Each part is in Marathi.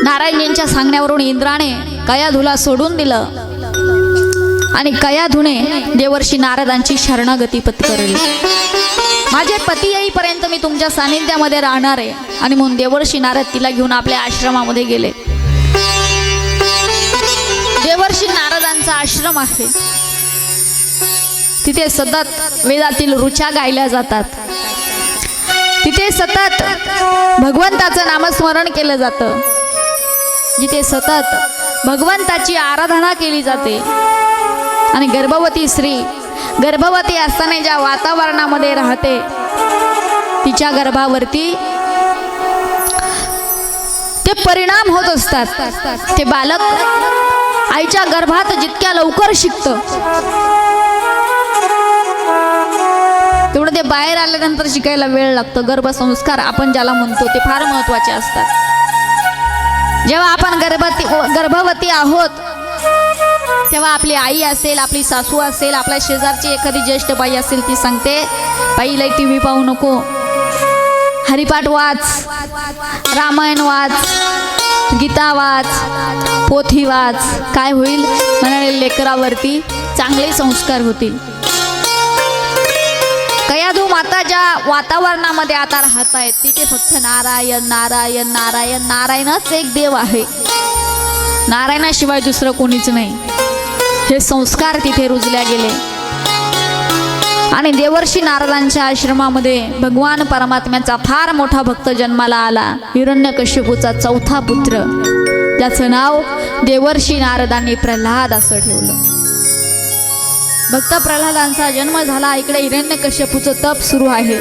नारायणजींच्या सांगण्यावरून इंद्राने कयाधूला सोडून दिलं आणि कयाधूने देवर्षी नारदांची शरणागती पत्करली। माझे पती येईपर्यंत मी तुमच्या सानिध्यामध्ये राहणार आहे आणि म्हणून देवर्षी नारद तिला घेऊन आपल्या आश्रमामध्ये गेले। देवर्षी नारदांचा आश्रम आहे, तिथे सतत वेदातील ऋचा गायल्या जातात, तिथे सतत भगवंताचं नामस्मरण केलं जातं, जिथे सतत भगवंताची आराधना केली जाते। आणि गर्भवती स्त्री गर्भवती असताना ज्या वातावरणामध्ये राहते तिच्या गर्भावरती ते परिणाम होत असतात। ते बालक आईच्या गर्भात जितक्या लवकर शिकतं तेवढं ते बाहेर आल्यानंतर शिकायला वेळ लागतो। गर्भसंस्कार आपण ज्याला म्हणतो ते फार महत्त्वाचे असतात। जेव्हा आपण गर्भवती आहोत तेव्हा आपली आई असेल, आपली सासू असेल, आपल्या शेजारची एखादी ज्येष्ठ बाई असेल, ती सांगते बाई लई टी व्ही पाहू नको, हरिपाठ वाच, रामायण वाच, गीता वाच, पोथी वाच, काय होईल म्हणाले लेकरावरती चांगले संस्कार होतील। कयाधू माता ज्या वातावरणामध्ये आता राहत आहेत तिथे फक्त नारायण नारायण नारायण नारायणच एक देव आहे, नारायणाशिवाय दुसरं कोणीच नाही, हे संस्कार तिथे रुजल्या गेले। आणि देवर्षी नारदांच्या आश्रमामध्ये भगवान परमात्म्याचा फार मोठा भक्त जन्माला आला, हिरण्यकश्यपूचा चौथा पुत्र, ज्याचं नाव देवर्षी नारदांनी प्रल्हाद असं ठेवलं। भक्त प्रल्हादांचा जन्म झाला, इकडे हिरण्यकश्यपूचं तप सुरू आहे।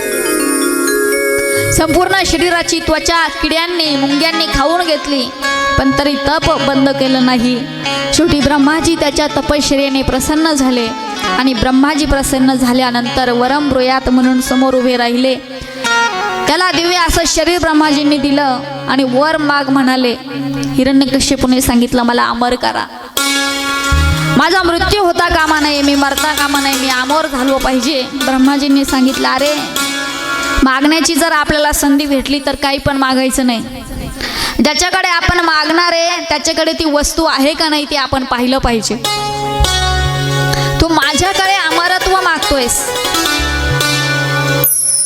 संपूर्ण शरीराची त्वचा किड्यांनी मुंग्यांनी खाऊन घेतली पण तरी तप बंद केलं नाही। शेवटी ब्रह्माजी त्याच्या तपश्चर्येने प्रसन्न झाले आणि ब्रह्माजी प्रसन्न झाल्यानंतर वरम ब्रूयात म्हणून समोर उभे राहिले। त्याला दिव्य असं शरीर ब्रह्माजींनी दिलं आणि वर माग म्हणाले। हिरण्यकश्यपूने सांगितलं मला अमर करा, माझा मृत्यू होता कामा नये, मी मरता कामा नये, मी अमर झालो पाहिजे। ब्रह्माजींनी सांगितलं अरे मागण्याची जर आपल्याला संधी भेटली तर काही पण मागायचं नाही, ज्याच्याकडे आपण मागणार आहे त्याच्याकडे ती वस्तू आहे का नाही ते आपण पाहिलं पाहिजे। तू माझ्याकडे अमरत्व मागतोयस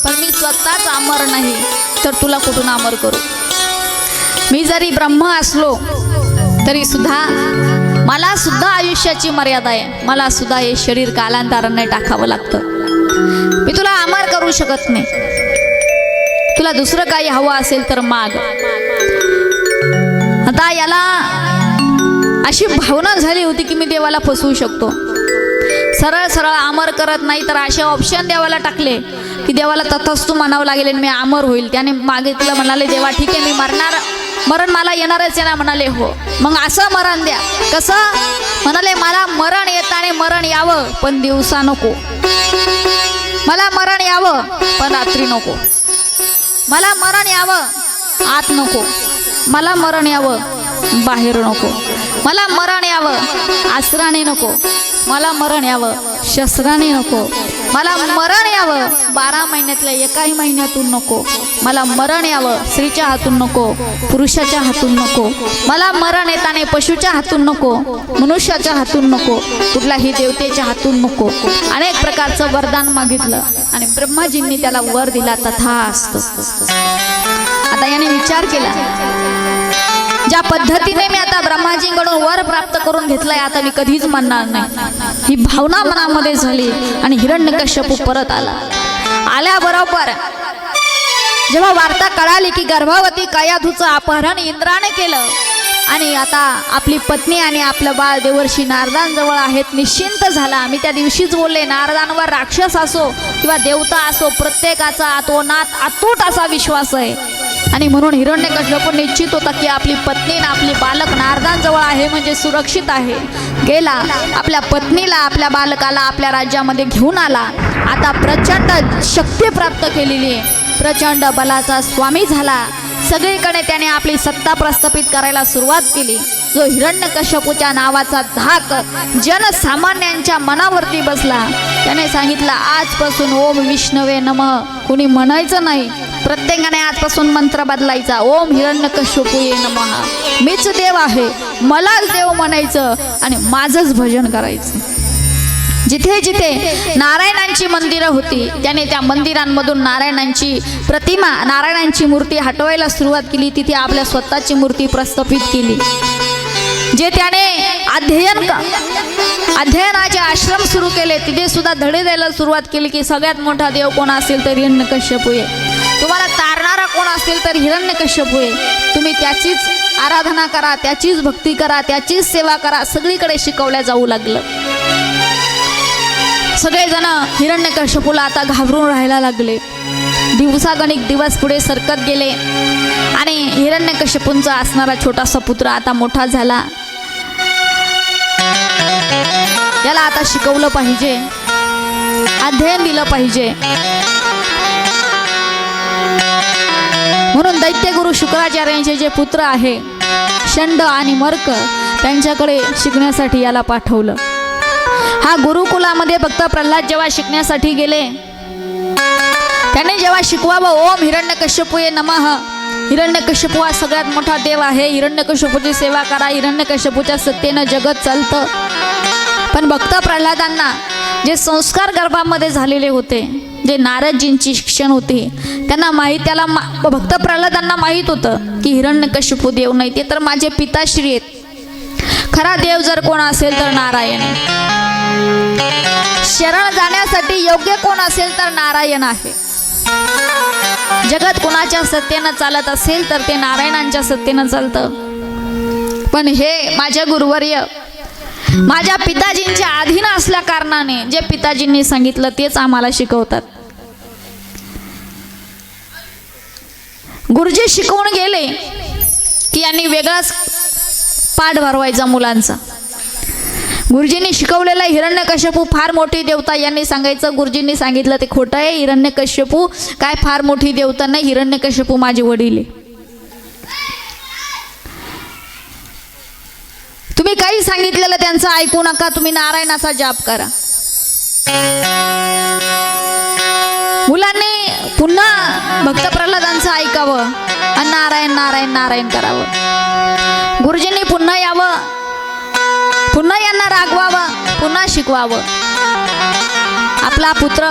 पण मी स्वतःच अमर नाही तर तुला कुठून अमर करू। मी जरी ब्रह्म असलो तरी सुद्धा मला सुद्धा आयुष्याची मर्यादा आहे, मला सुद्धा हे शरीर कालांतराने टाकावं लागतं, मी तुला अमर करू शकत नाही। तुला दुसरं काही हवं असेल तर माग। आता याला अशी भावना झाली होती की मी देवाला फसवू शकतो, सरळ सरळ अमर करत नाही तर असे ऑप्शन देवाला टाकले की देवाला तथास्तु म्हणावं लागेल आणि मी अमर होईल। त्याने मागितलं, म्हणाले देवा ठीक आहे मी मरणार, मरण मला येणारच आहे ना, म्हणाले हो मग असं मरण द्या। कसं म्हणाले मला मरण येताने मरण यावं पण दिवसा नको, मला मरण यावं पण रात्री नको, मला मरण यावं आत नको, मला मरण यावं बाहेर नको, मला मरण यावं आसराने नको, मला मरण यावं शस्त्राने नको, मला मरण यावं 12 महिन्यातल्या एकाही महिन्यातून नको, मला मरण यावं स्त्रीच्या हातून नको, पुरुषाच्या हातून नको, मला मरण येताने पशुच्या हातून नको, मनुष्याच्या हातून नको, कुठल्याही देवतेच्या हातून नको। अनेक प्रकारचं वरदान मागितलं आणि ब्रह्माजींनी त्याला वर दिला तथास्तु। आता याने विचार केला ज्या पद्धतीने मी आता ब्रह्माजींकडून वर प्राप्त करून घेतलाय आता मी कधीच म्हणणार नाही, ही भावना मनामध्ये झाली आणि हिरण्यकश्यपू परत आला। आल्याबरोबर जेव्हा वार्ता कळाली की गर्भवती कयाधूचं अपहरण इंद्राने केलं आणि आता आपली पत्नी आणि आपलं बाळ देवर्षी नारदांजवळ आहेत, निश्चिंत झाला। मी त्या दिवशीच बोलले नारदांवर राक्षस असो किंवा देवता असो प्रत्येकाचा आतोनात अतूट असा विश्वास आहे आणि म्हणून हिरण्यकश्यपू निश्चित होता की आपली पत्नी आणि आपली बालक नारदांजवळ आहे म्हणजे सुरक्षित आहे। गेला आपल्या पत्नीला आपल्या बालकाला आपल्या राज्यामध्ये घेऊन आला। आता प्रचंड शक्ती प्राप्त केलेली आहे, प्रचंड बलाचा स्वामी झाला, सगळीकडे त्याने आपली सत्ता प्रस्थापित करायला सुरुवात केली। जो हिरण्यकश्यपूच्या नावाचा धाक जनसामान्यांच्या मनावरती बसला, त्याने सांगितलं आजपासून ओम विष्णवे नमः कुणी म्हणायचं नाही, प्रत्येकाने आजपासून मंत्र बदलायचा. ओम हिरण्यकश्यपूये नमः. मीच देव आहे, मलाच देव म्हणायचं आणि माझंच भजन करायचं. जिथे जिथे नारायणांची मंदिरं होती त्याने त्या मंदिरांमधून नारायणांची प्रतिमा, नारायणांची मूर्ती हटवायला सुरुवात केली. तिथे आपल्या स्वतःची मूर्ती प्रस्थापित केली. जे त्याने अध्ययनाचे आश्रम सुरू केले तिथे सुद्धा धडे द्यायला सुरुवात केली की सगळ्यात मोठा देव कोण असेल तर हिरण्यकश्यपू आहे. तुम्हाला तारणारा कोण असेल तर हिरण्यकश्यपू आहे. तुम्ही त्याचीच आराधना करा, त्याचीच भक्ती करा, त्याचीच सेवा करा. सगळीकडे शिकवल्या जाऊ लागलं. सगळेजण हिरण्यकश्यपूला आता घाबरून राहायला लागले. दिवसागणिक दिवस पुढे सरकत गेले आणि हिरण्यकश्यपूंचा असणारा छोटासा पुत्र आता मोठा झाला. याला आता शिकवलं पाहिजे, अध्ययन दिलं पाहिजे. म्हणून दैत्यगुरु शुक्राचार्यांचे जे पुत्र आहे षंड आणि मर्क त्यांच्याकडे शिकण्यासाठी याला पाठवलं. हा गुरुकुलामध्ये फक्त प्रल्हाद जेव्हा शिकण्यासाठी गेले त्याने जेव्हा शिकवावं ओम हिरण्यकश्यपूये नमः, हिरण्यकश्यपू हा सगळ्यात मोठा देव आहे, हिरण्यकश्यपूची सेवा करा, हिरण्यकश्यपूच्या सत्तेनं जगत चालतं. पण भक्त प्रल्हादांना जे संस्कार गर्भामध्ये झालेले होते, जे नारदजींची शिक्षण होती, त्यांना त्याला भक्त प्रल्हादांना माहीत होतं की हिरण्यकश्यपू देव नाही, ते तर माझे पिताश्री आहेत. खरा देव जर कोण असेल तर नारायण आहे. शरण जाण्यासाठी योग्य कोण असेल तर नारायण आहे. जगत कोणाच्या सत्तेनं चालत असेल तर ते नारायणांच्या सत्तेनं चालतं. पण हे माझ्या गुरुवर्य माझ्या पिताजींच्या अधीन असल्या कारणाने जे पिताजींनी सांगितलं तेच आम्हाला शिकवतात. गुरुजी शिकवून गेले की यांनी वेगळाच पाठ भरवायचा मुलांचा. गुरुजींनी शिकवलेला हिरण्यकश्यपू फार मोठी देवता यांनी सांगायचं. गुरुजींनी सांगितलं ते खोटं आहे. हिरण्यकश्यपू काय फार मोठी देवता नाही, हिरण्यकश्यपू माझे वडील आहे. तुम्ही काही सांगितलेलं त्यांचं ऐकू नका, तुम्ही नारायणाचा जाप करा. मुलांनी पुन्हा भक्त प्रल्हादांचं ऐकावं आणि नारायण नारायण नारायण करावं. गुरुजींनी पुन्हा यावं, पुन्हा यांना रागवावं, पुन्हा शिकवावं. आपला पुत्र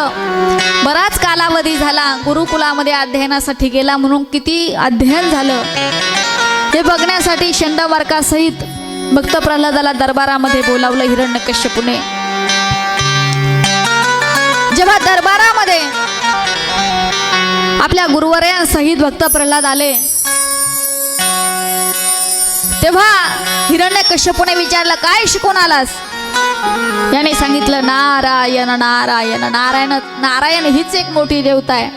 बराच कालावधी झाला गुरुकुलामध्ये अध्ययनासाठी गेला, म्हणून किती अध्ययन झालं हे बघण्यासाठी षंडवर्कासहित भक्त प्रल्हादाला दरबारामध्ये बोलावलं हिरण्यकश्यपूने. जेव्हा दरबारामध्ये आपल्या गुरुवर्यांसहित भक्त प्रल्हाद आले तेव्हा हिरण्यकश्यपूने विचारलं काय शिकून आलास. याने सांगितलं नारायण नारायण नारायण. नारायण हीच एक मोठी देवता आहे,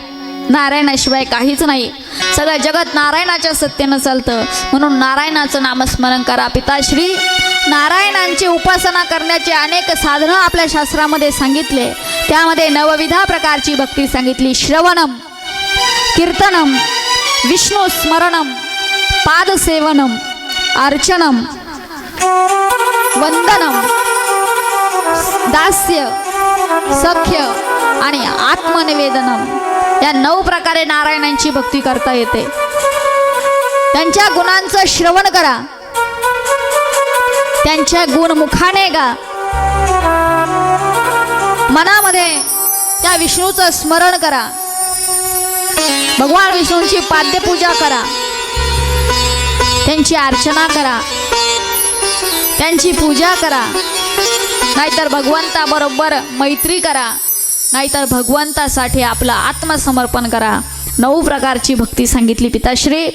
नारायणाशिवाय काहीच नाही. सगळं जगत नारायणाच्या सत्तेनं चालतं, म्हणून नारायणाचं नामस्मरण करा. पिताश्री नारायणांची उपासना करण्याचे अनेक साधनं आपल्या शास्त्रामध्ये सांगितले. त्यामध्ये नवविधा प्रकारची भक्ती सांगितली. श्रवणम, कीर्तनम, विष्णू स्मरणम, पादसेवनम, अर्चनम, वंदनम, दास्य, सख्य आणि आत्मनिवेदनम या 9 प्रकारे नारायणांची भक्ती करता येते. त्यांच्या गुणांचं श्रवण करा, त्यांच्या गुण मुखाने गा, मनामध्ये त्या विष्णूचं स्मरण करा, भगवान विष्णूंची पाद्यपूजा करा, त्यांची अर्चना करा, त्यांची पूजा करा. नाहीतर भगवंताबरोबर मैत्री करा, नाहीतर भगवंतासाठी आपलं आत्मसमर्पण करा. 9 प्रकारची भक्ती सांगितली पिताश्री.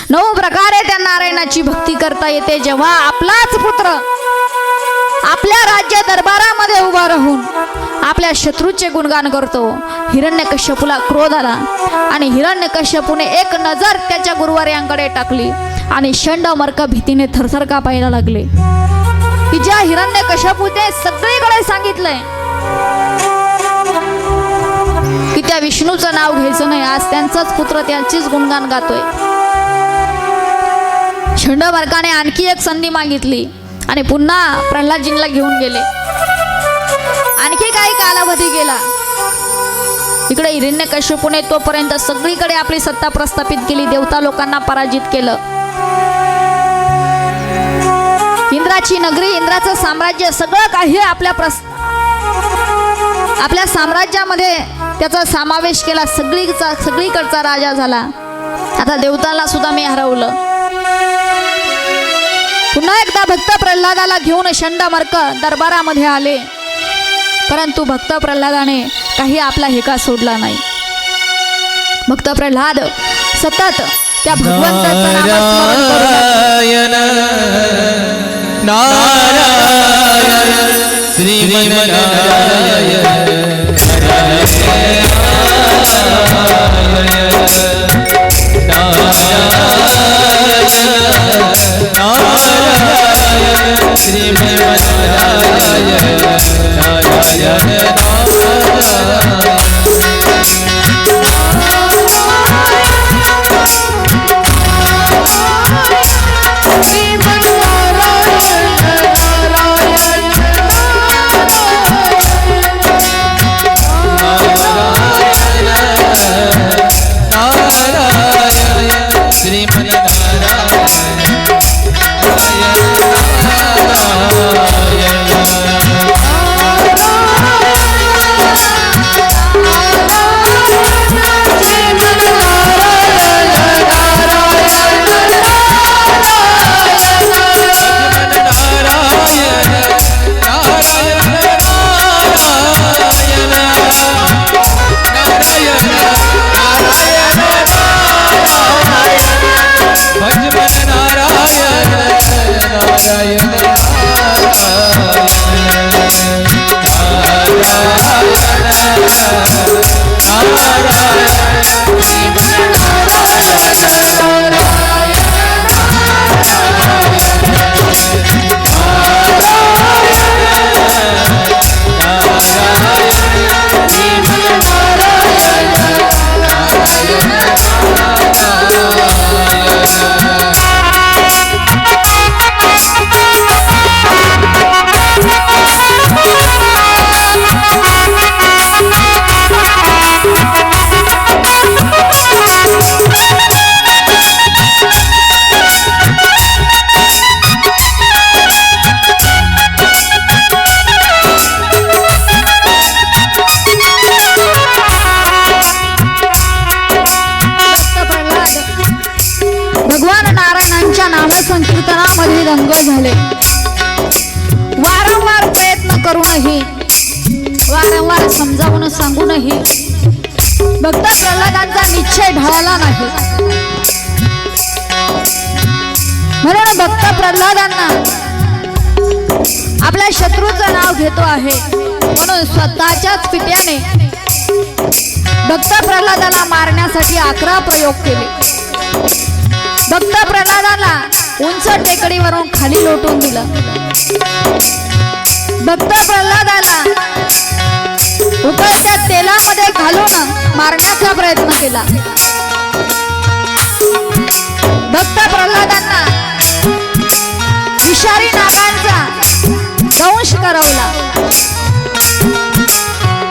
9 प्रकारे त्या नारायणाची भक्ती करता येते. जेव्हा आपलाच पुत्र आपल्या राज्य दरबारामध्ये उभा राहून आपल्या शत्रूचे गुणगान करतो. हिरण्यकश्यपूला क्रोध आला आणि हिरण्यकश्यपूने एक नजर त्याच्या गुरुवर्यांकडे टाकली आणि षंड मर्क भीतीने थरथर कापायला लागले की ज्या हिरण्यकश्यपूने सगळीकडे सांगितलंय की त्या विष्णूचं नाव घ्यायचं नाही, आज त्यांचाच पुत्र त्यांचीच गुणगान गातोय. षंडवर्काने आणखी एक संधी मागितली आणि पुन्हा प्रल्हादजींना घेऊन गेले. आणखी काही कालावधी गेला. इकडे हिरण्यकश्यपूने तोपर्यंत सगळीकडे आपली सत्ता प्रस्थापित केली, देवता लोकांना पराजित केलं. इंद्राची नगरी, इंद्राचं साम्राज्य सगळं काही आपल्या साम्राज्यामध्ये त्याचा समावेश केला. सगळीकडचा राजा झाला. आता देवतांना सुद्धा मी हरवलं. पुन्हा एकदा भक्त प्रल्हादाला घेऊन शंडमर्क दरबारामध्ये आले, परंतु भक्त प्रल्हादाने काही आपला हेका सोडला नाही. भक्त प्रल्हाद सतत त्या भगवंताचं नामस्मरण करू लागला. नारायण श्रीमन्नारायण संकीर्तनामध्ये रंग झाले. वारंवार प्रयत्न करूनही, वारंवार समजावून सांगूनही भक्त प्रल्हादांचा निश्चय ढळाला नाही. म्हणून भक्त प्रल्हादांना आपल्या शत्रूचं नाव घेतो आहे, म्हणून स्वतःच्याच पित्याने भक्त प्रल्हादाला मारण्यासाठी 11 प्रयोग केले. भक्त प्रल्हादाला उंच टेकडीवरून खाली लोटून दिलं. भक्त प्रल्हादाला उकळत्या तेलामध्ये घालून मारण्याचा प्रयत्न केला. भक्त प्रल्हादांना विषारी नागांचा दंश करवला.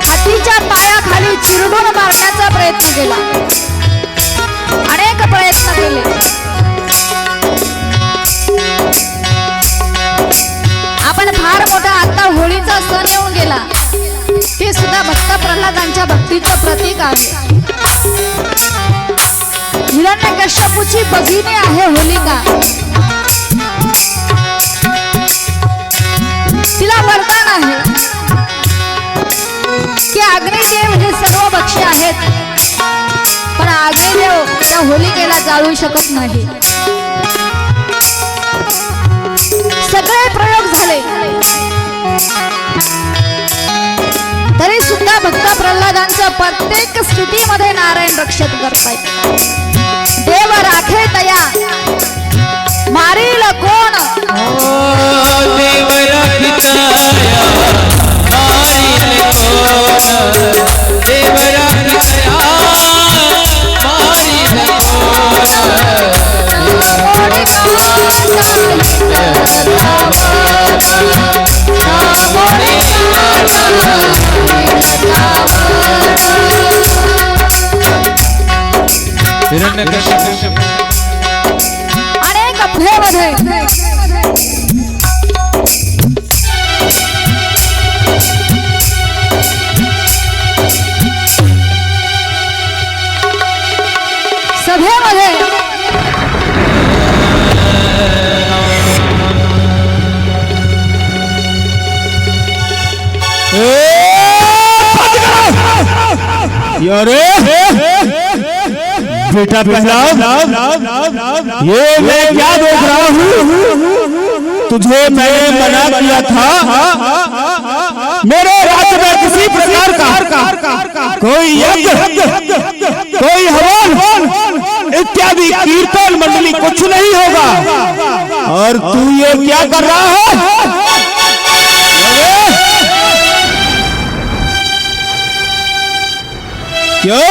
हातीच्या पायाखाली चिरडून मारण्याचा प्रयत्न केला. अनेक प्रयत्न केले. आपण फार मोठा आता होळीचा सण येऊन गेला, ते सुद्धा भक्त प्रल्हादांच्या भक्तीचं प्रतीक आहे. हिरण्यकश्यपूची भगिनी आहे होलिका. तिला वरदान आहे की अग्निदेव हे सर्व भक्ष्य आहेत, पण अग्निदेव त्या होलिकेला जाळू शकत नाही. सगळे प्रयोग झाले तरी सुद्धा भक्त प्रल्हादांच्या प्रत्येक स्थितीमध्ये नारायण रक्षित करतायत. देव राखे तया मारील कोण, देव राखितया मारील कोण, देव राखितया मारील कोण. हिरण्यकश्यप अनेक अभ्यामध्ये सभेमध्ये अरे बेटा पहला ये मैं क्या देख रहा हूँ? तुझे मैंने मना किया था मेरे राज्य में किसी प्रकार का कोई यज्ञ कोई हवन इत्यादि कीर्तन मंडली कुछ नहीं होगा, और तू ये क्या कर रहा है? क्यों?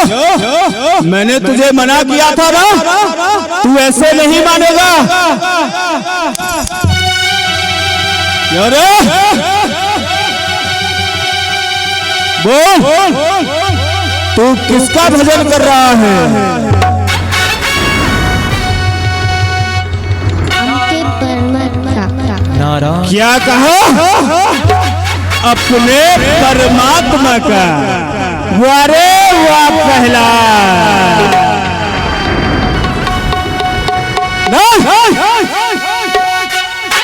मैंने तुझे मना किया था ना, तू ऐसे नहीं मानेगा। क्यों रे? बोल, तू किसका भजन कर रहा है? क्या कहा? अपने परमात्मा का। वारे वाह पहला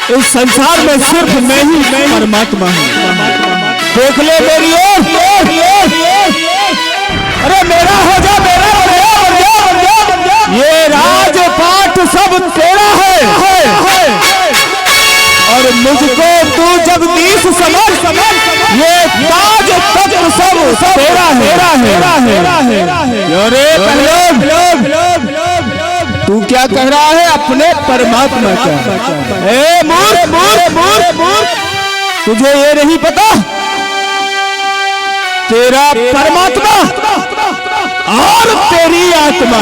इस संसार में सिर्फ मैं ही परमात्मा हूँ। देख ले मेरी ओर, अरे मेरा हो जा, मेरा हो जा। ये राजपाट सब तेरा है और मुझको तू जगदीश समझ, ये ताज तख्त सब तेरा है। अरे तू क्या कह रहा है अपने परमात्मा का? ए मूर्ख, तुझे ये नहीं पता तेरा परमात्मा और तेरी आत्मा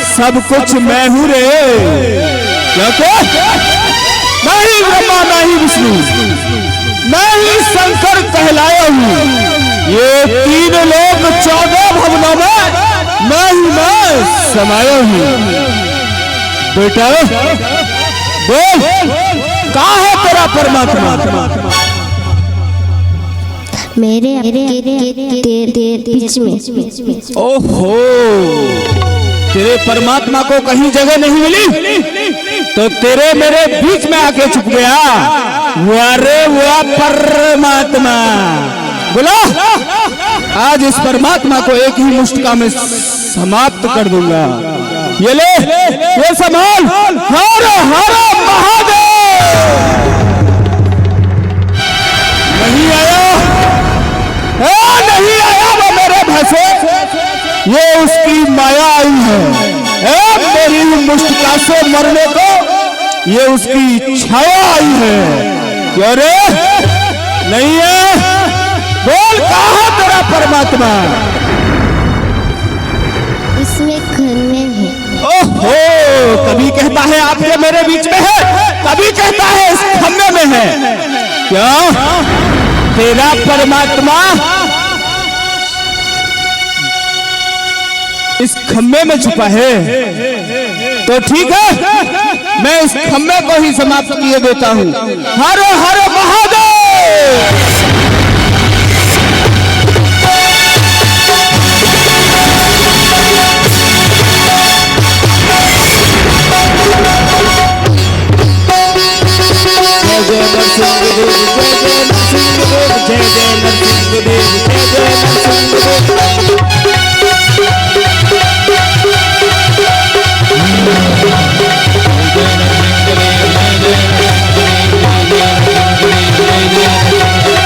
सब कुछ मैं हूँ रे। क्या? मैं ही ब्रह्मा, मैं ही विष्णु, मैं ही शंकर कहलाया हूँ। ये 3 लोक 14 भवनों में मैं समाया हूँ। बेटा बोल, कहाँ है तेरा परमात्मा? मेरे बीच में। ओहो, तेरे परमात्मा को कहीं जगह नहीं मिली तो तेरे मेरे बीच में आके छुप गया। वारे वाह परमात्मा, बोला आज इस परमात्मा को एक ही मुष्टिका में समाप्त कर दूंगा। ये ले, ये संभाल। हर हर महादेव। नहीं आया, नहीं आया वो मेरे भैंसे, ये उसकी माया आई है। मेरी मुष्टिका से मरने को ये उसकी छाया आई है। क्यों रे? नहीं है? बोल, कहाँ तेरा परमात्मा? इसमें घर में है। ओहो, कभी कहता है आपके मेरे बीच में है, कभी कहता है इस खम्भे में है। क्या तेरा परमात्मा इस खम्भे में छुपा है? तो ठीक है, मैं इस खम्भे को ही समाप्त किए देता हूँ। हर हर महादेव। जय नरसिंहदेव, जय नरसिंहदेव, जय नरसिंहदेव, जय नरसिंहदेव। जय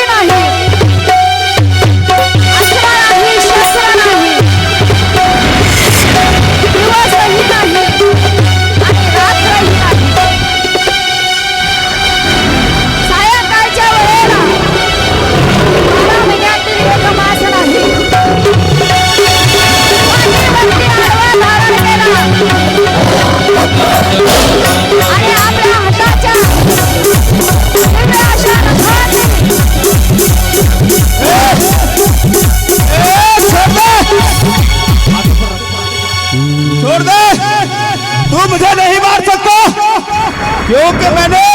नाही, अस्त्र नाही, शस्त्र नाही, दिवसही नाही आणि रात्रही नाही. सायंकाळच्या वेळेला 12 महिन्यातील एक मास नाही. पाठीवरती आडवा धारण केला आणि आपल्या हाताच्या दिव्य अशा नखांनी छोड़ दे, तू मुझे नहीं मार सकता, क्योंकि मैंने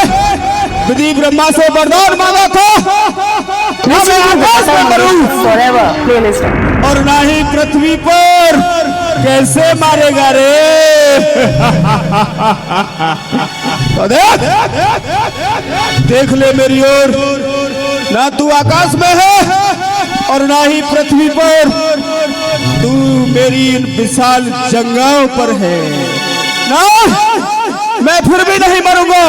विधि ब्रह्मा से वरदान मांगा था, ना मैं आकाश में मरूं और ना ही पृथ्वी पर. कैसे मारेगा रे? तो देख ले मेरी ओर, ना तू आकाश में है और ना ही पृथ्वी पर, तू मेरी इन विशाल जंगाओं पर है ना. मैं फिर भी नहीं मरूंगा,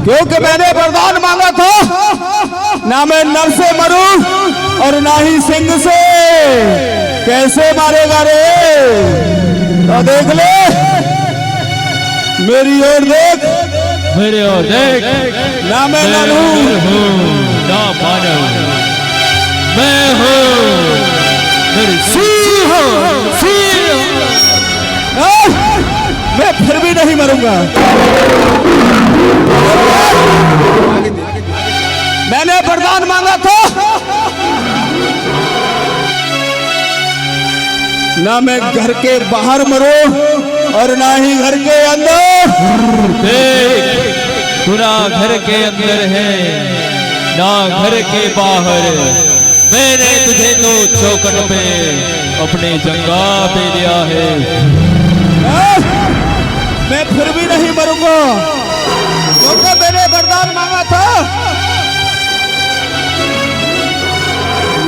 क्योंकि मैंने वरदान मांगा था, ना मैं नर से मरूं और ना ही सिंह से. कैसे मारेगा रे? तो देख ले, मेरी ओर देख, मेरे और देख, ना मैं नर हूं ना मानव, मैं हूँ सिंह. मैं फिर भी नहीं मरूंगा. मैंने वरदान मांगा था, ना मैं घर के बाहर मरूं और ना ही घर के अंदर. देख, तू ना घर के अंदर है ना घर के बाहर. मैंने तुझे तो चौकट पे अपने जंगा पे दिया है. मैं फिर भी नहीं मरूंगा, क्योंकि मैंने वरदान मांगा था,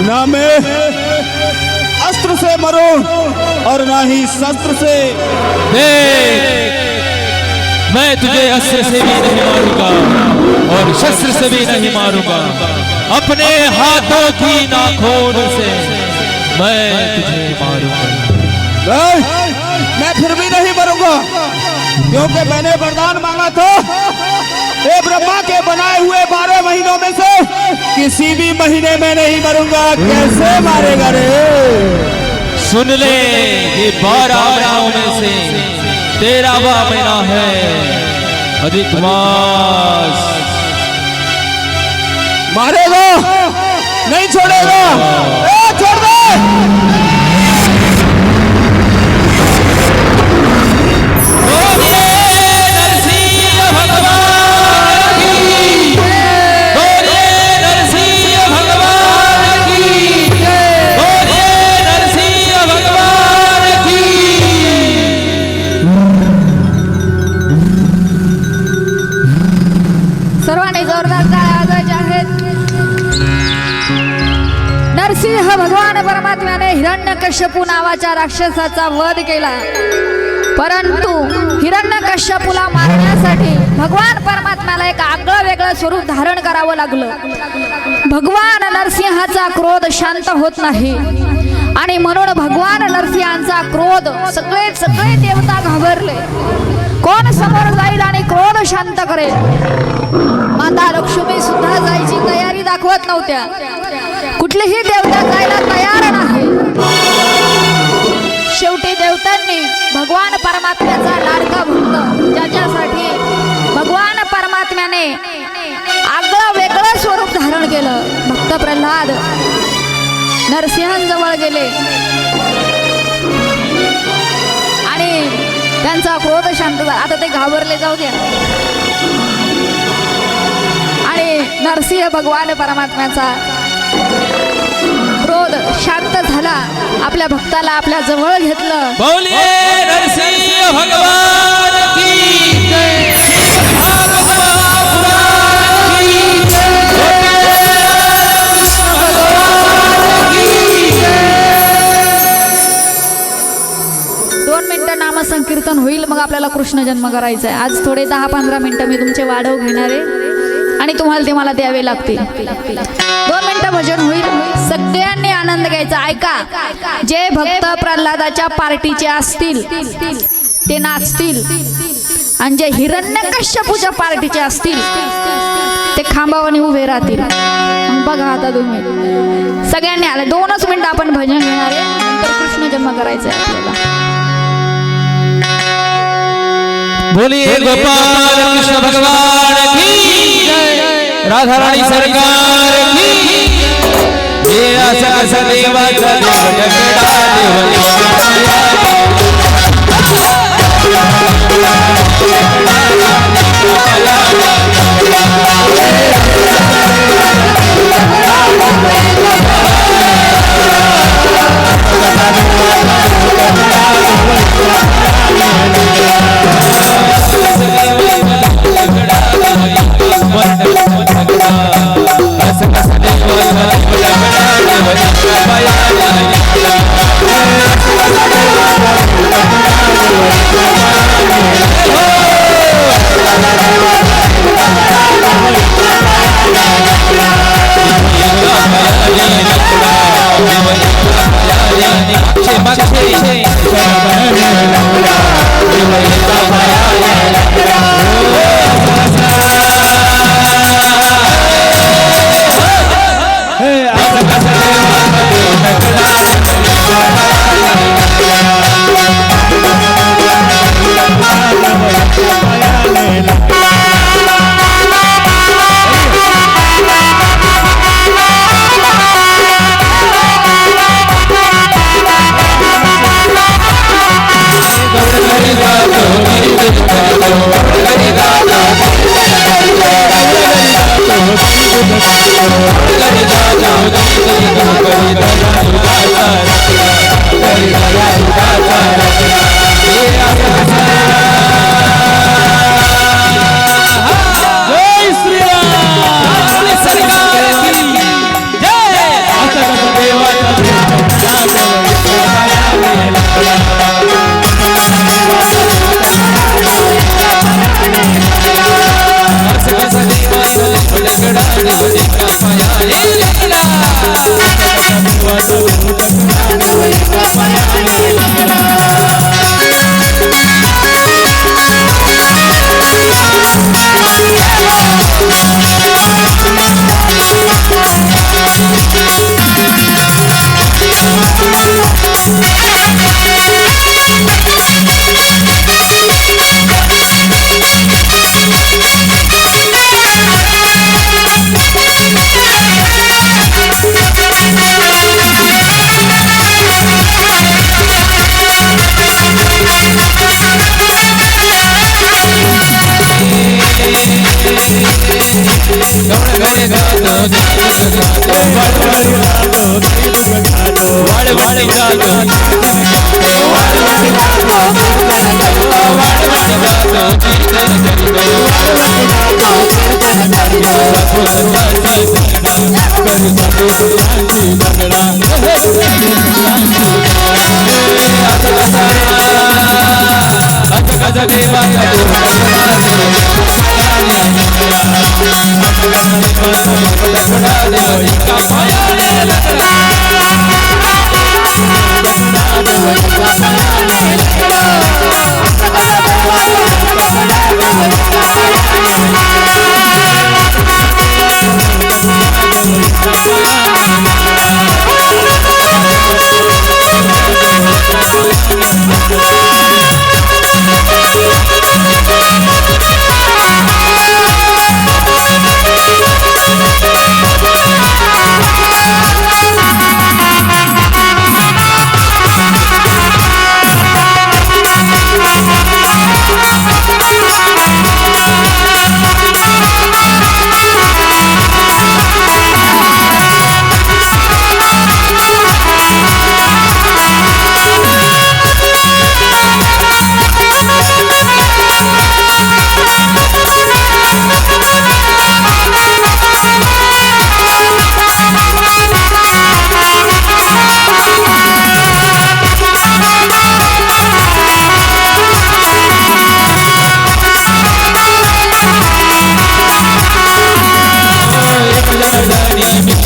ना मैं अस्त्र से मरूं और ना ही शस्त्र से. देख, मैं तुझे अस्त्र से भी नहीं मारूंगा और शस्त्र से भी नहीं मारूंगा. अपने हाथों की नाखून से मैं तुझे मारूंगा. नहीं, मैं फिर भी नहीं मरूंगा, क्योंकि मैंने वरदान मांगा था, हे ब्रह्मा के बनाए हुए 12 महीनों में से किसी भी महीने में नहीं मरूंगा. कैसे मारेगा रे? सुन ले, ये 12 महीनों में से 13वां महीना है अधिक मास. मारेगा, नहीं छोड़ेगा. छोड़ दे. सर्वांनी जोरदार टाळ्या वाजवायच्या आहेत. नरसिंह भगवान परमात्म्याने हिरण्यकश्यपू नावाच्या राक्षसाचा वध केला, परंतु हिरण्यकश्यपूला मारण्यासाठी भगवान परमात्म्याला एक आगळं वेगळं स्वरूप धारण करावं लागलं. भगवान नरसिंहाचा क्रोध शांत होत नाही आणि म्हणून भगवान नरसिंहाचा क्रोध सगळे देवता घाबरले. कोण समोर जाईल आणि क्रोध शांत करेल? माता लक्ष्मी सुद्धा जायची तयारी दाखवत नव्हत्या. कुठलीही देवता जायला तयार नाही. शेवटी देवतांनी भगवान परमात्म्याचा लाडका भक्त, ज्याच्यासाठी भगवान परमात्म्याने आगळं वेगळं स्वरूप धारण केलं, भक्त प्रल्हाद नरसिंहांजवळ गेले आणि त्यांचा क्रोध शांत झाला. आता ते घाबरले, जाऊ द्या. आणि नरसिंह भगवान परमात्म्याचा क्रोध शांत झाला. आपल्या भक्ताला आपल्या जवळ घेतलं. बोलिए नरसिंह भगवान की जय. नामसंकीर्तन होईल, मग आपल्याला कृष्ण जन्म करायचा आहे. आज थोडे 10-15 मिनिटं मी तुमचे वाढव घेणार आहे. आणि तुम्हाला ते मला द्यावे लागतील. 2 मिनिटं भजन होईल. सगळ्यांनी आनंद घ्यायचा. ऐका, जे भक्त प्रल्हादाच्या पार्टीचे असतील ते नाचतील आणि जे हिरण्यकश्यपूच्या पार्टीचे असतील ते खांबावाने उभे राहतील. मग बघा आता तुम्ही सगळ्यांनी आले. 2च मिनिटं आपण भजन घेणार आहे. नंतर कृष्ण जन्म करायचा आहे आपल्याला. बोलिए गोपाल कृष्ण भगवान की जय, राधा रानी सरकार की जय. आसा देवाचा देव जगडा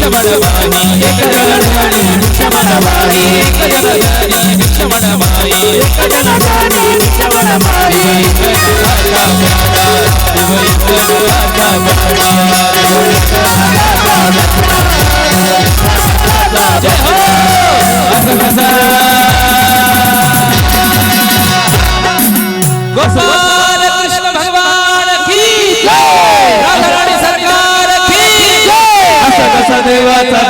भिक्षमणबाई एक जननी भिक्षमणबाई एक जननी भिक्षमणबाई एक जननी भिक्षमणबाई जय हो गोपाल कृष्ण भगवान की जय, राधा रानी सरकार की जय, असा कसा देवाचा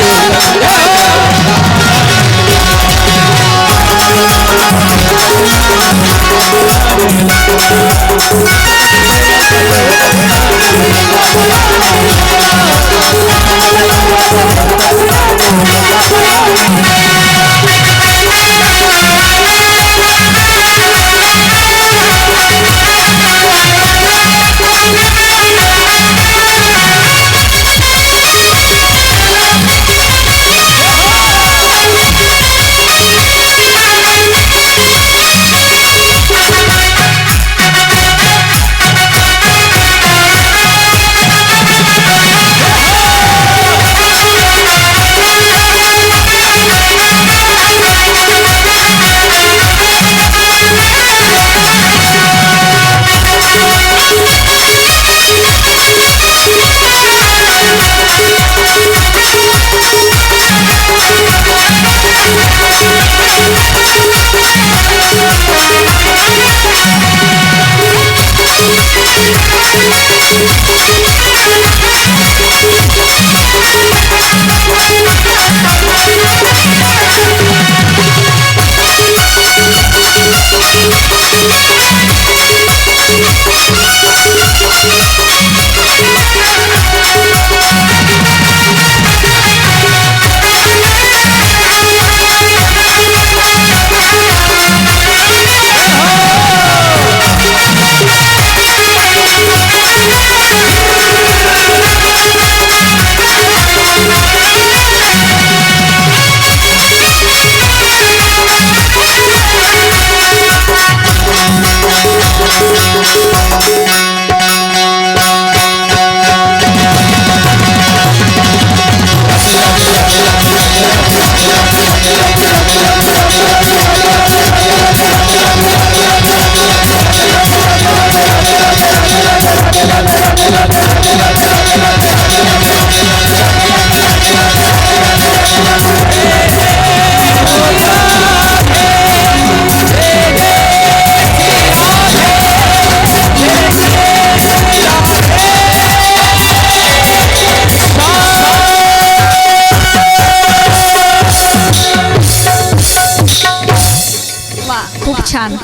खूप छान.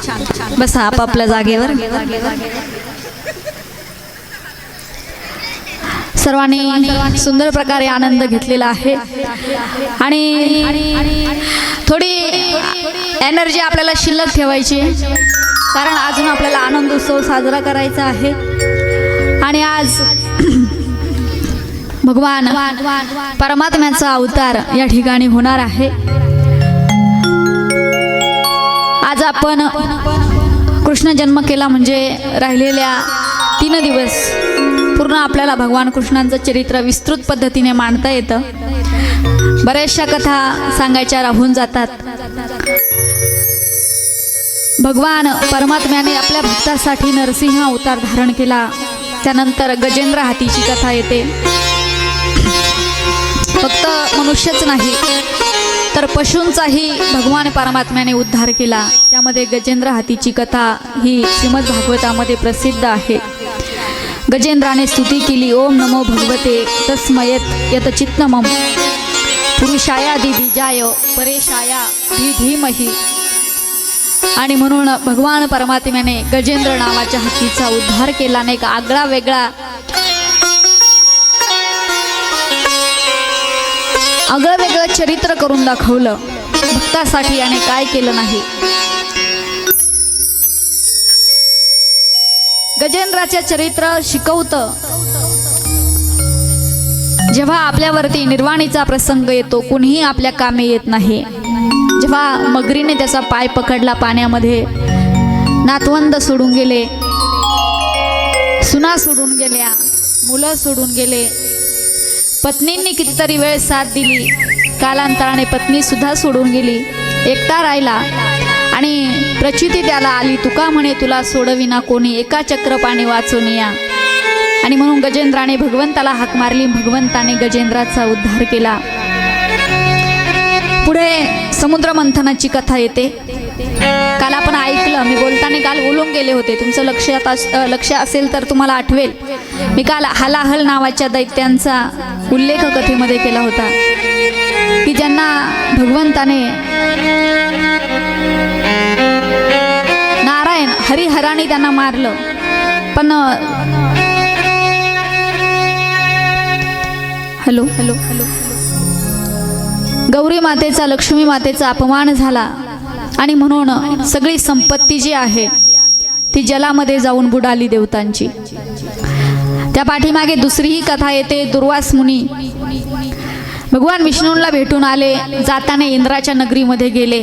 बसा आपापल्या जागेवर. सर्वांनी सुंदर प्रकारे आनंद घेतलेला आहे आणि थोडी एनर्जी आपल्याला शिल्लक ठेवायची कारण अजून आपल्याला आनंद उत्सव साजरा करायचा आहे. आणि आज भगवान परमात्म्याचा अवतार या ठिकाणी होणार आहे. आज आपण कृष्ण जन्म केला म्हणजे राहिलेल्या 3 दिवस पूर्ण आपल्याला भगवान कृष्णांचं चरित्र विस्तृत पद्धतीने मांडता येतं. बऱ्याचशा कथा सांगायच्या राहून जातात. भगवान परमात्म्याने आपल्या भक्तासाठी नरसिंह अवतार धारण केला. त्यानंतर गजेंद्र हातीची कथा येते. फक्त मनुष्यच नाही तर पशूंचाही भगवान परमात्म्याने उद्धार केला. त्यामध्ये गजेंद्र हातीची कथा ही श्रीमद भागवतामध्ये प्रसिद्ध आहे. गजेंद्राने स्तुती केली, ओम नमो भगवते तस्मयत यत चित्तमम पुरुषायादि बीजाय परेशाया धीमहि. आणि म्हणून भगवान परमात्म्याने गजेंद्र नावाच्या हत्तीचा उद्धार केला. नाही का आगळा वेगळा आगळं वेगळं चरित्र करून दाखवलं भक्तासाठी आणि काय केलं नाही. गजेंद्राचे चरित्र शिकवतं जेव्हा आपल्यावरती निर्वाणीचा प्रसंग येतो कुणीही आपल्या कामे येत नाही. जेव्हा मगरीने त्याचा पाय पकडला पाण्यामध्ये, नातवंद सोडून गेले, सुना सोडून गेल्या, मुलं सोडून गेले, पत्नींनी कितीतरी वेळ साथ दिली. कालांतराने पत्नी सुद्धा सोडून गेली. एकटा राहिला आणि प्रचिती त्याला आली. तुका म्हणे तुला सोडविना कोणी, एका चक्रपाणी वाचून या. आणि म्हणून गजेंद्राने भगवंताला हाक मारली. भगवंताने गजेंद्राचा उद्धार केला. पुढे समुद्र मंथनाची कथा येते. काल आपण ऐकलं, मी बोलताना काल बोलून गेले होते. तुमचं लक्ष असेल तर तुम्हाला आठवेल. मी काल हलाहल नावाच्या दैत्यांचा उल्लेख कथेमध्ये केला होता की ज्यांना भगवंताने नारायण हरिहराने त्यांना मारलं. पण हॅलो हॅलो हॅलो गौरी मातेचा, लक्ष्मी मातेचा अपमान झाला आणि म्हणून सगळी संपत्ती जी आहे ती जलामध्ये जाऊन बुडाली देवतांची. त्या पाठीमागे दुसरीही कथा येते. दुर्वास मुनी भगवान विष्णूंना भेटून आले. जाताना इंद्राच्या नगरीमध्ये गेले.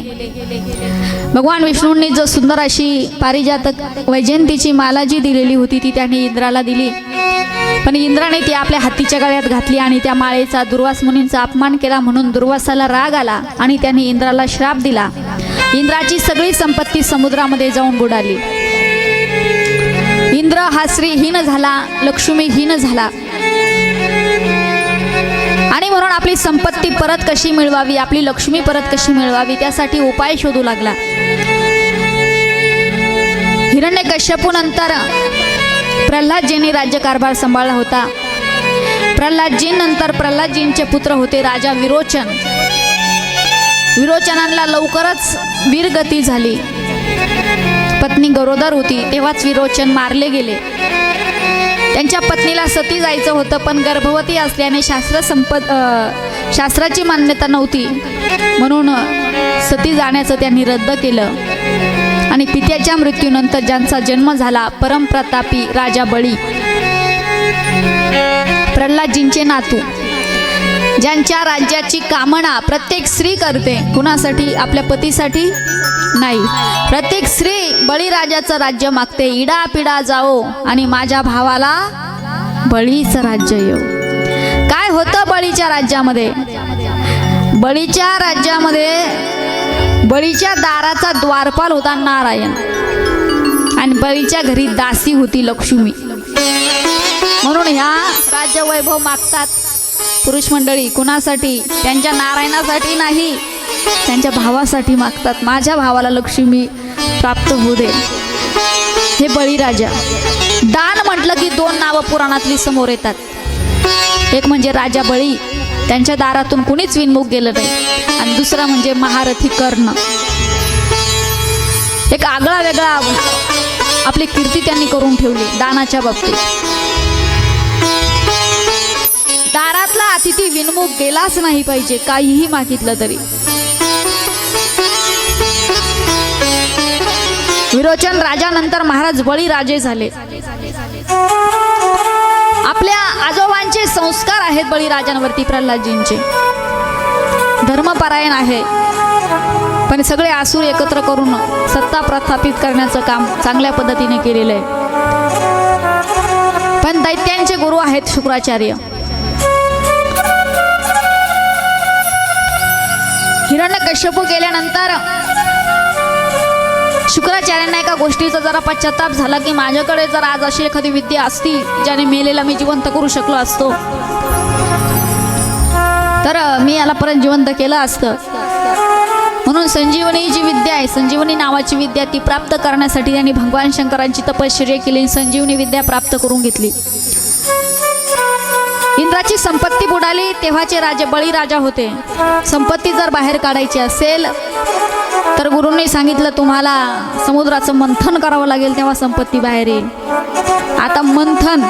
भगवान विष्णूंनी जो सुंदर अशी पारिजातक वैजयंतीची माला जी दिलेली होती ती त्यांनी इंद्राला दिली. पण इंद्राने ती आपल्या हातीच्या गळ्यात घातली आणि त्या माळेचा दुर्वास मुनींचा अपमान केला. म्हणून दुर्वासाला राग आला आणि त्यांनी इंद्राला श्राप दिला. इंद्राची सगळी संपत्ती समुद्रामध्ये जाऊन बुडाली. इंद्र हा श्रीहीन झाला, लक्ष्मीहीन झाला. आणि म्हणून आपली संपत्ती परत कशी मिळवावी, आपली लक्ष्मी परत कशी मिळवावी त्यासाठी उपाय शोधू लागला. हिरण्यकश्यपूनंतर प्रल्हादजींनी राज्यकारभार सांभाळला होता. प्रल्हादजींनंतर प्रल्हादजींचे पुत्र होते राजा विरोचन. विरोचनांना लवकरच वीरगती झाली. पत्नी गरोदर होती तेव्हाच विरोचन मारले गेले. त्यांच्या पत्नीला सती जायचं होतं पण गर्भवती असल्याने शास्त्राची मान्यता नव्हती. म्हणून सती जाण्याचं त्यांनी रद्द केलं. आणि पित्याच्या मृत्यूनंतर ज्यांचा जन्म झाला परमप्रतापी राजा बळी, प्रल्हादजींचे नातू, ज्यांच्या राज्याची कामना प्रत्येक स्त्री करते. कुणासाठी? आपल्या पतीसाठी नाही. प्रत्येक स्त्री बळीराजाचं राज्य मागते. इडा पिडा जाओ आणि माझ्या भावाला बळीचं राज्य येऊ. काय होतं बळीच्या राज्यामध्ये? बळीच्या राज्यामध्ये बळीच्या दाराचा द्वारपाल होता नारायण आणि बळीच्या घरी दासी होती लक्ष्मी. म्हणून ह्या राज्य वैभव मागतात पुरुष मंडळी. कुणासाठी? त्यांच्या नारायणासाठी नाही, त्यांच्या भावासाठी मागतात. माझ्या भावाला लक्ष्मी प्राप्त होऊ दे. हे बळीराजा. दान म्हटलं की दोन नावं पुराणातली समोर येतात. एक म्हणजे राजा बळी, त्यांच्या दारातून कुणीच विनमुख गेलं नाही. आणि दुसरा म्हणजे महारथी कर्ण. एक आगळा वेगळा आपली कीर्ती त्यांनी करून ठेवली दानाच्या बाबतीत. दारातला अतिथी विनमुख गेलाच नाही पाहिजे काहीही मागितलं तरी. विरोचन राजानंतर महाराज बळी राजे झाले. आपल्या आजोबांचे संस्कार आहेत बळीराजांवरती प्रल्हादजींचे. धर्मपरायण आहे पण सगळे आसूर एकत्र करून सत्ता प्रस्थापित करण्याचं काम चांगल्या पद्धतीने केलेलं आहे. पण दैत्यांचे गुरु आहेत शुक्राचार्य. हिरण्यकश्यपू गेल्यानंतर शुक्राचार्यांना एका गोष्टीचा जरा पश्चाताप झाला की माझ्याकडे जर आज अशी एखादी विद्या असती ज्याने मेलेला मी जिवंत करू शकलो असतो तर मी याला परत जिवंत केलं असतं. म्हणून संजीवनी जी विद्या आहे, संजीवनी नावाची विद्या, ती प्राप्त करण्यासाठी त्यांनी भगवान शंकरांची तपश्चर्या केली. संजीवनी विद्या प्राप्त करून घेतली. इंद्राची संपत्ती बुडाली. तेव्हाचे राजे बळीराजा होते. संपत्ती जर बाहेर काढायची असेल तर गुरूंनी सांगितलं तुम्हाला समुद्राचं मंथन करावं लागेल तेव्हा संपत्ती बाहेर येईल. आता मंथन,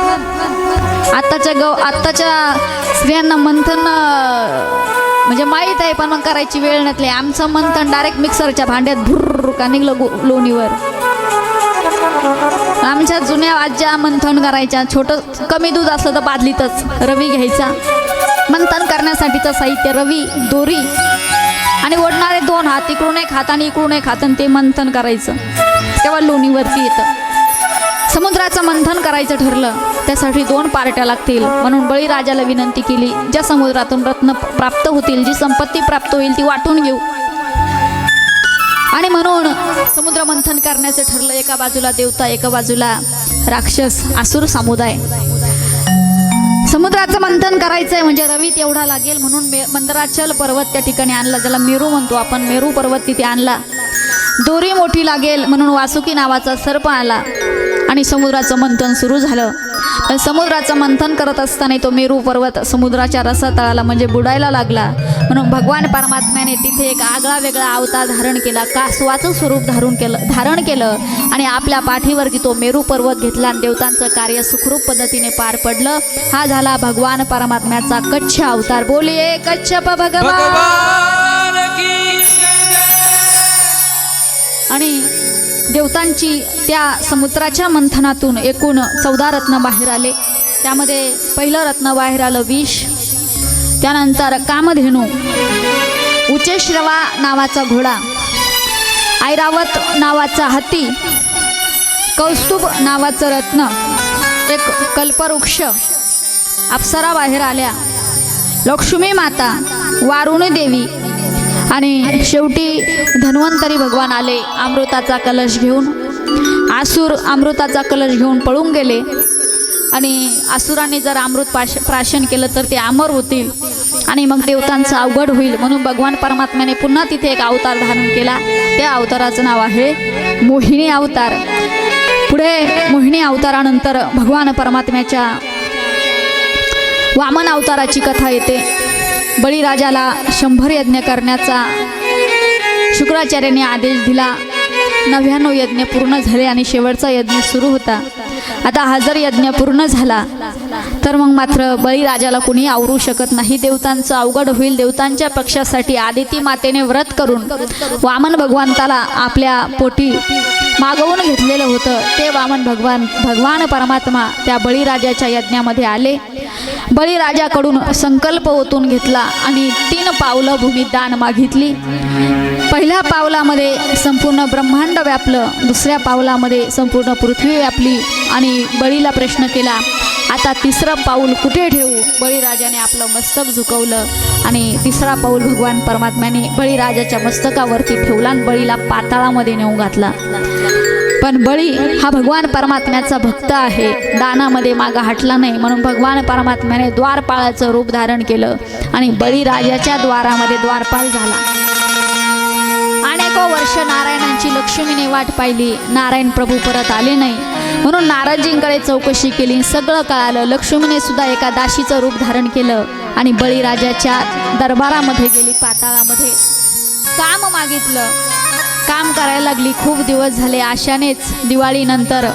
आत्ताच्या स्त्रियांना मंथन म्हणजे माहीत आहे पण मग करायची वेळ नसली. आमचं मंथन डायरेक्ट मिक्सरच्या भांड्यात भुर्र का निघलं लोणीवर. आमच्या जुन्या आज्या मंथन करायच्या. छोटं कमी दूध असलं तर बादलीतच रवी घ्यायचा. मंथन करण्यासाठीचं साहित्य रवी, दोरी आणि ओढणारे दोन हात, इकडून एक हात आणि इकडून एक हात, आणि ते मंथन करायचं तेव्हा लोणीवरती येतं. समुद्राचं मंथन करायचं ठरलं. त्यासाठी 2 पार्ट्या लागतील म्हणून बळीराजाला विनंती केली, ज्या समुद्रातून रत्न प्राप्त होतील, जी संपत्ती प्राप्त होईल ती वाटून घेऊ. आणि म्हणून समुद्र मंथन करण्याचं ठरलं. एका बाजूला देवता, एका बाजूला राक्षस, असुर समुदाय. समुद्राचं मंथन करायचंय म्हणजे रवी तेवढा लागेल म्हणून मंदराचल पर्वत त्या ठिकाणी आणला, ज्याला मेरू म्हणतो आपण. मेरू पर्वत तिथे आणला. दोरी मोठी लागेल म्हणून वासुकी नावाचा सर्प आला आणि समुद्राचं मंथन सुरू झालं. पण समुद्राचं मंथन करत असताना तो मेरू पर्वत समुद्राच्या रसातळाला म्हणजे बुडायला लागला. म्हणून भगवान परमात्म्याने तिथे एक आगळा वेगळा अवतार धारण केला, कासवाचं स्वरूप धारण केलं आणि आपल्या पाठीवरती तो मेरू पर्वत घेतला आणि देवतांचं कार्य सुखरूप पद्धतीने पार पडलं. हा झाला भगवान परमात्म्याचा कच्छ अवतार. बोलिये कच्छप भगवान. आणि देवतांची त्या समुद्राच्या मंथनातून एकूण 14 रत्न बाहेर आले. त्यामध्ये पहिलं रत्न बाहेर आलं विष, त्यानंतर कामधेनू, उच्चश्रवा नावाचा घोडा, ऐरावत नावाचा हत्ती, कौस्तुभ नावाचं रत्न, एक कल्पवृक्ष, अप्सरा बाहेर आल्या, लक्ष्मी माता, वारुणी देवी आणि शेवटी धन्वंतरी भगवान आले अमृताचा कलश घेऊन. आसुर अमृताचा कलश घेऊन पळून गेले आणि असुरांनी जर अमृत प्राशन केलं तर ते अमर होतील आणि मग देवतांचं अवघड होईल. म्हणून भगवान परमात्म्याने पुन्हा तिथे एक अवतार धारण केला. त्या अवताराचं नाव आहे मोहिनी अवतार. पुढे मोहिनी अवतारानंतर भगवान परमात्म्याच्या वामन अवताराची कथा येते. बळीराजाला 100 यज्ञ करण्याचा शुक्राचार्यांनी आदेश दिला. 99 यज्ञ पूर्ण झाले आणि शेवटचा यज्ञ सुरू होता. आता हा जर यज्ञ पूर्ण झाला तर मग मात्र बळीराजाला कोणी आवरू शकत नाही. देवतांचं अवघड होईल. देवतांच्या पक्षासाठी आदिती मातेने व्रत करून वामन भगवंताला आपल्या पोटी मागवून घेतलेलं होतं. ते वामन भगवान परमात्मा त्या बळीराजाच्या यज्ञामध्ये आले. बळीराजाकडून संकल्प ओतून घेतला आणि 3 पावलं भूमी दान मागितली. पहिल्या पावलामध्ये संपूर्ण ब्रह्मांड व्यापलं, दुसऱ्या पावलामध्ये संपूर्ण पृथ्वी व्यापली आणि बळीला प्रश्न केला, आता 3रं पाऊल कुठे ठेवू? बळीराजाने आपलं मस्तक झुकवलं आणि 3रा पाऊल भगवान परमात्म्याने बळीराजाच्या मस्तकावरती ठेवला आणि बळीला पाताळामध्ये नेऊन घातला. पण बळी हा भगवान परमात्म्याचा भक्त आहे, दानामध्ये मागा हटला नाही. म्हणून भगवान परमात्म्याने द्वारपाळाचं रूप धारण केलं आणि बळीराजाच्या द्वारामध्ये द्वारपाळ झाला. अनेको वर्ष नारायणांची लक्ष्मीने वाट पाहिली, नारायण प्रभू परत आले नाही. म्हणून नारदजींकडे चौकशी केली, सगळं कळालं. लक्ष्मीने सुद्धा एका दाशीचं रूप धारण केलं आणि बळीराजाच्या दरबारामध्ये गेली, पाताळामध्ये काम मागितलं. काम करायला लागली. खूप दिवस झाले. आशानेच दिवाळीनंतर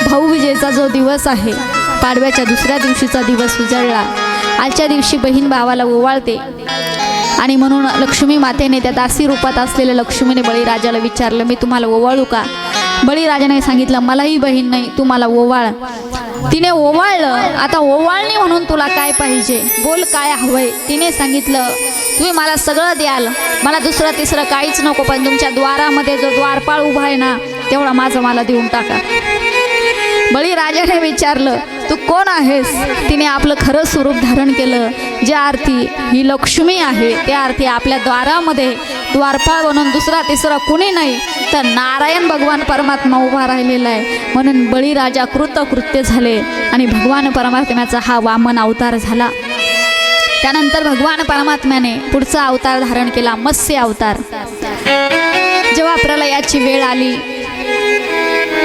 भाऊबीजेचा जो दिवस आहे, पाडव्याच्या दुसऱ्या दिवशीचा दिवस उजळला. आजच्या दिवशी बहीण भावाला ओवाळते आणि म्हणून लक्ष्मी मातेने त्या दासी रूपात असलेल्या लक्ष्मीने बळीराजाला विचारलं, मी तुम्हाला ओवाळू का? बळीराजाने सांगितलं, मलाही बहीण नाही, तू मला ओवाळ. तिने ओवाळलं. आता ओवाळणी म्हणून तुला काय पाहिजे, बोल काय हवंय? तिने सांगितलं, तुम्ही मला सगळं द्याल, मला दुसरं तिसरं काहीच नको, पण तुमच्या द्वारामध्ये जो द्वारपाळ उभा आहे ना तेवढा माझं मला देऊन टाका. बळीराजाने विचारलं, तू कोण आहेस? तिने आपलं खरं स्वरूप धारण केलं. ज्या अर्थी ही लक्ष्मी आहे त्या अर्थी आपल्या द्वारामध्ये द्वारपाळ बनून दुसरा तिसरा कुणी नाही तर नारायण भगवान परमात्मा उभा राहिलेला आहे. म्हणून बळीराजा कृतकृत्य झाले आणि भगवान परमात्म्याचा हा वामन अवतार झाला. त्यानंतर भगवान परमात्म्याने पुढचा अवतार धारण केला, मत्स्य अवतार. जेव्हा प्रलयाची वेळ आली,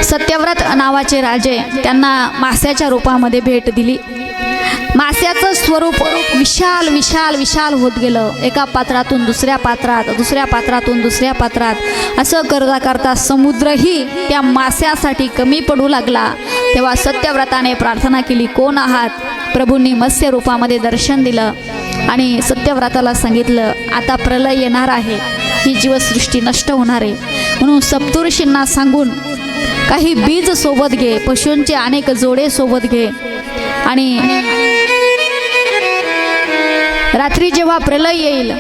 सत्यव्रत नावाचे राजे त्यांना मास्याच्या रूपामध्ये भेट दिली. मास्याचं स्वरूप विशाल विशाल विशाल होत गेलं. एका पात्रातून दुसऱ्या पात्रात, दुसऱ्या पात्रातून दुसऱ्या पात्रात असं करता करता समुद्रही त्या मास्यासाठी कमी पडू लागला. तेव्हा सत्यव्रताने प्रार्थना केली, कोण आहात? प्रभूंनी मत्स्य रूपामध्ये दर्शन दिलं आणि सत्यव्रताला सांगितलं, आता प्रलय येणार आहे, ही जीवसृष्टी नष्ट होणार आहे. म्हणून सप्तऋषींना सांगून काही बीज सोबत घे, पशूंचे अनेक जोडे सोबत घे आणि रात्री जेव्हा प्रलय येईल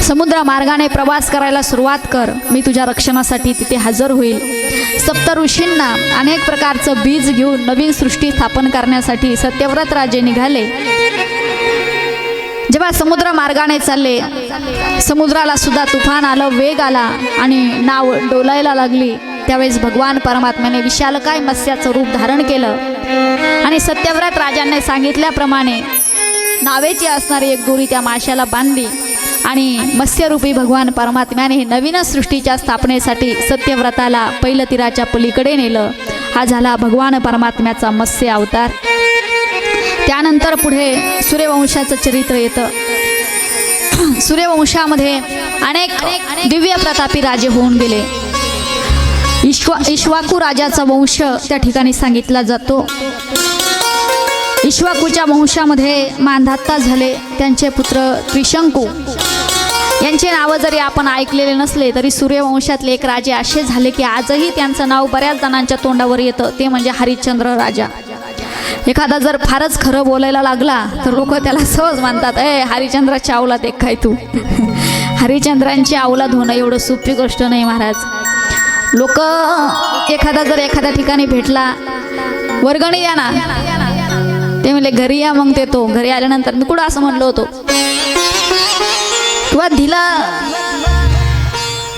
समुद्र मार्गाने प्रवास करायला सुरुवात कर, मी तुझ्या रक्षणासाठी तिथे हजर होईल. सप्त ऋषींना अनेक प्रकारचं बीज घेऊन नवीन सृष्टी स्थापन करण्यासाठी सत्यव्रत राजे निघाले. जेव्हा समुद्र मार्गाने चालले, समुद्राला सुद्धा तुफान आलं, वेग आला आणि नाव डोलायला लागली. त्यावेळेस भगवान परमात्म्याने विशालकाय मत्स्याचं रूप धारण केलं आणि सत्यव्रत राजांनी सांगितल्याप्रमाणे नावेची असणारी एक दोरी त्या माशाला बांधली आणि मत्स्यरूपी भगवान परमात्म्याने नवीन सृष्टीच्या स्थापनेसाठी सत्यव्रताला पहिलं तीराच्या पलीकडे नेलं. हा झाला भगवान परमात्म्याचा मत्स्य अवतार. त्यानंतर पुढे सूर्यवंशाचं चरित्र येतं. सूर्यवंशामध्ये अनेक दिव्य प्रतापी राजे होऊन गेले. इक्ष्वाकू राजाचा वंश त्या ठिकाणी सांगितला जातो. इक्ष्वाकूच्या वंशामध्ये मांधाता झाले. त्यांचे पुत्र त्रिशंकू यांचे नावं जरी आपण ऐकलेले नसले तरी सूर्यवंशातले एक राजे असे झाले की आजही त्यांचं नाव बऱ्याच जणांच्या तोंडावर येतं. ते म्हणजे हरिश्चंद्र राजा. एखादा जर फारच खरं बोलायला लागला तर लोक त्याला सहज मानतात, हरिश्चंद्राच्या अवलाद एक काय तू. हरिश्चंद्रांची अवलाद होणं एवढं सोपी गोष्ट नाही महाराज. लोक एखादा जर एखाद्या ठिकाणी भेटला, वर्गणी द्या ना, ते म्हणले घरी या, मग देतो. घरी आल्यानंतर मी कुठं असं म्हणलो होतो किंवा दिला,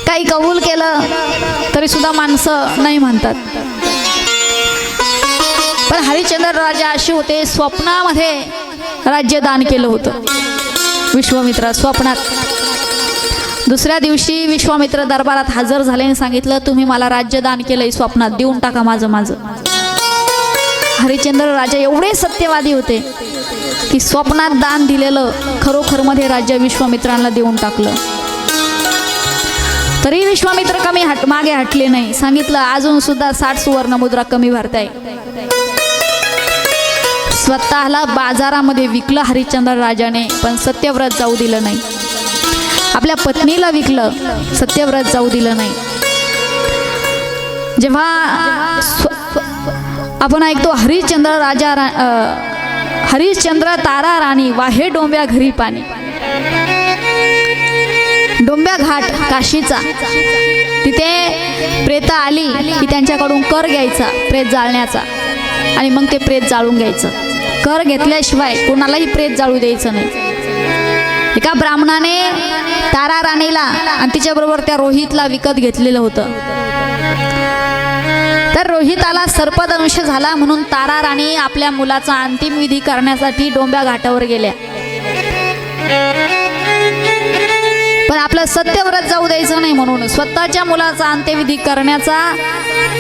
काही कबूल केलं तरी सुद्धा माणसं नाही म्हणतात. पण हरिश्चंद्र राजा असे होते, स्वप्नामध्ये राज्य दान केलं होतं. विश्वामित्र स्वप्नात. दुसऱ्या दिवशी विश्वामित्र दरबारात हजर झाले आणि सांगितलं, तुम्ही मला राज्य दान केलंय स्वप्नात, देऊन टाका माझं माझं. हरिश्चंद्र राजा एवढे सत्यवादी होते की स्वप्नात दान दिलेलं खरोखर मध्ये राज्य विश्वामित्रांना देऊन टाकलं. तरी विश्वामित्र कमी मागे हटले नाही. सांगितलं, अजून सुद्धा 60 सुवर्ण मुद्रा कमी भरताय. स्वतःला बाजारामध्ये विकलं हरिश्चंद्र राजाने, पण सत्यव्रत जाऊ दिलं नाही. आपल्या पत्नीला विकलं, सत्यव्रत जाऊ दिलं नाही. जेव्हा आपण ऐकतो हरिश्चंद्र तारा राणी वाहे डोंब्या घरी पाणी. डोंब्या घाट काशीचा, तिथे प्रेता आली की त्यांच्याकडून कर घ्यायचा प्रेत जाळण्याचा आणि मग ते प्रेत जाळून घ्यायचं. कर घेतल्याशिवाय कोणालाही प्रेत जाळू द्यायचं नाही. एका ब्राह्मणाने तारा राणीला आणि तिच्याबरोबर त्या रोहितला विकत घेतलेलं होतं. तर रोहिताला सर्पदंश झाला म्हणून तारा राणी आपल्या मुलाचा अंतिम विधी करण्यासाठी डोंब्या घाटावर गेल्या. पण आपलं सत्यव्रत जाऊ द्यायचं नाही म्हणून स्वतःच्या मुलाचा अंत्यविधी करण्याचा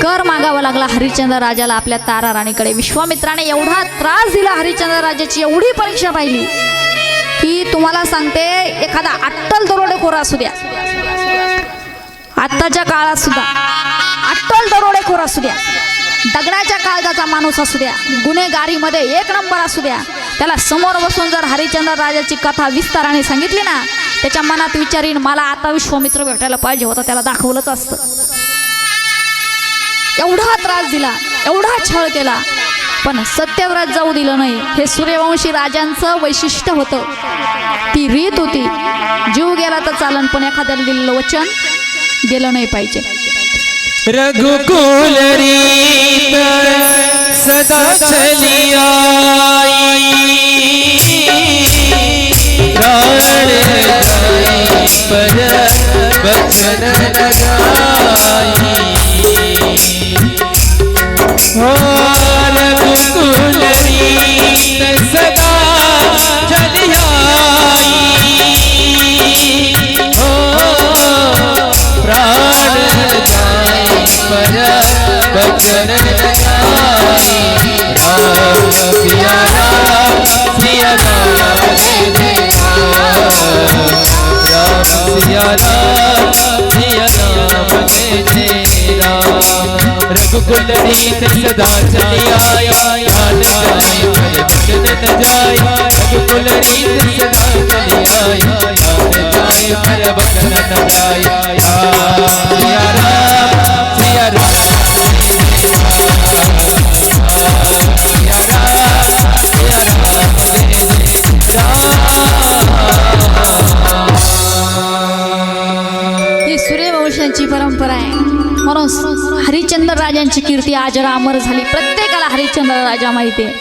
कर मागावा लागला हरिश्चंद्र राजाला आपल्या तारा राणीकडे. विश्वामित्राने एवढा त्रास दिला हरिश्चंद्र राजाची, एवढी परीक्षा पाहिली की तुम्हाला सांगते, एखादा अट्टल दरोडेखोर असू द्या, आत्ताच्या काळात सुद्धा अट्टल दरोडेखोर असू द्या, दगडाच्या काळजाचा माणूस असू द्या, गुन्हेगारीमध्ये 1 नंबर असू द्या, त्याला समोर बसून जर हरिश्चंद्र राजाची कथा विस्ताराने सांगितली ना, त्याच्या मनात विचारीन, मला आता विश्वामित्र भेटायला पाहिजे होता, त्याला दाखवलंच असतं. एवढा त्रास दिला, एवढा छळ केला, पण सत्यव्रत जाऊ दिलं नाही. हे सूर्यवंशी राजांचं वैशिष्ट्य होतं. ती रीत होती, जीव गेला तर चालन पण एखाद्याला दिलेलं वचन गेलं नाही पाहिजे. रघुकुल रीत सदा चली आई, प्राण जाई पर बचन लगाई. हो रघुकुल रीत सदा चली आई, हो प्राण जाई पर बचन लगाई. राम सिया राम सिया राम जय राम सिया राम सिया राम जय राम. रघुकुल रीत सदा चली आई, प्राण जाए पर बचन न जाए. रघुकुल रीत सदा चली आई, प्राण जाए पर बचन न जाए. सिया राम सिया राम सिया राम सिया राम जय राम. राजांची कीर्ती आजरा अमर झाली. प्रत्येकाला हरिश्चंद्र राजा माहिती आहे.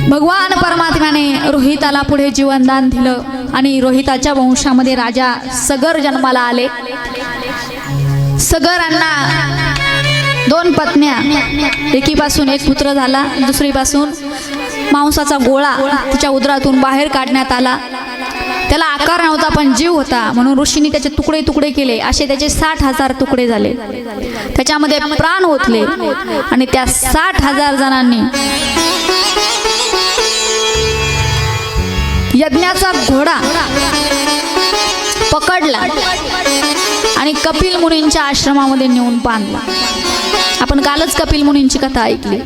भगवान परमात्म्याने रोहिताला पुढे जीवनदान दिलं आणि रोहिताच्या वंशामध्ये राजा सगर जन्माला आले. सगरांना 2 पत्न्या, एकीपासून एक पुत्र झाला, दुसरीपासून मांसाचा गोळा तिच्या उदरातून बाहेर काढण्यात आला. त्याला आकार नव्हता पण जीव होता, म्हणून ऋषींनी त्याचे तुकडे तुकडे केले. असे त्याचे 60,000 तुकडे झाले. त्याच्यामध्ये प्राण ओतले आणि त्या 60,000 जणांनी यज्ञाचा घोडा पकडला आणि कपिल मुनींच्या आश्रमामध्ये नेऊन बांधला. आपण कालच कपिल मुनींची कथा ऐकली.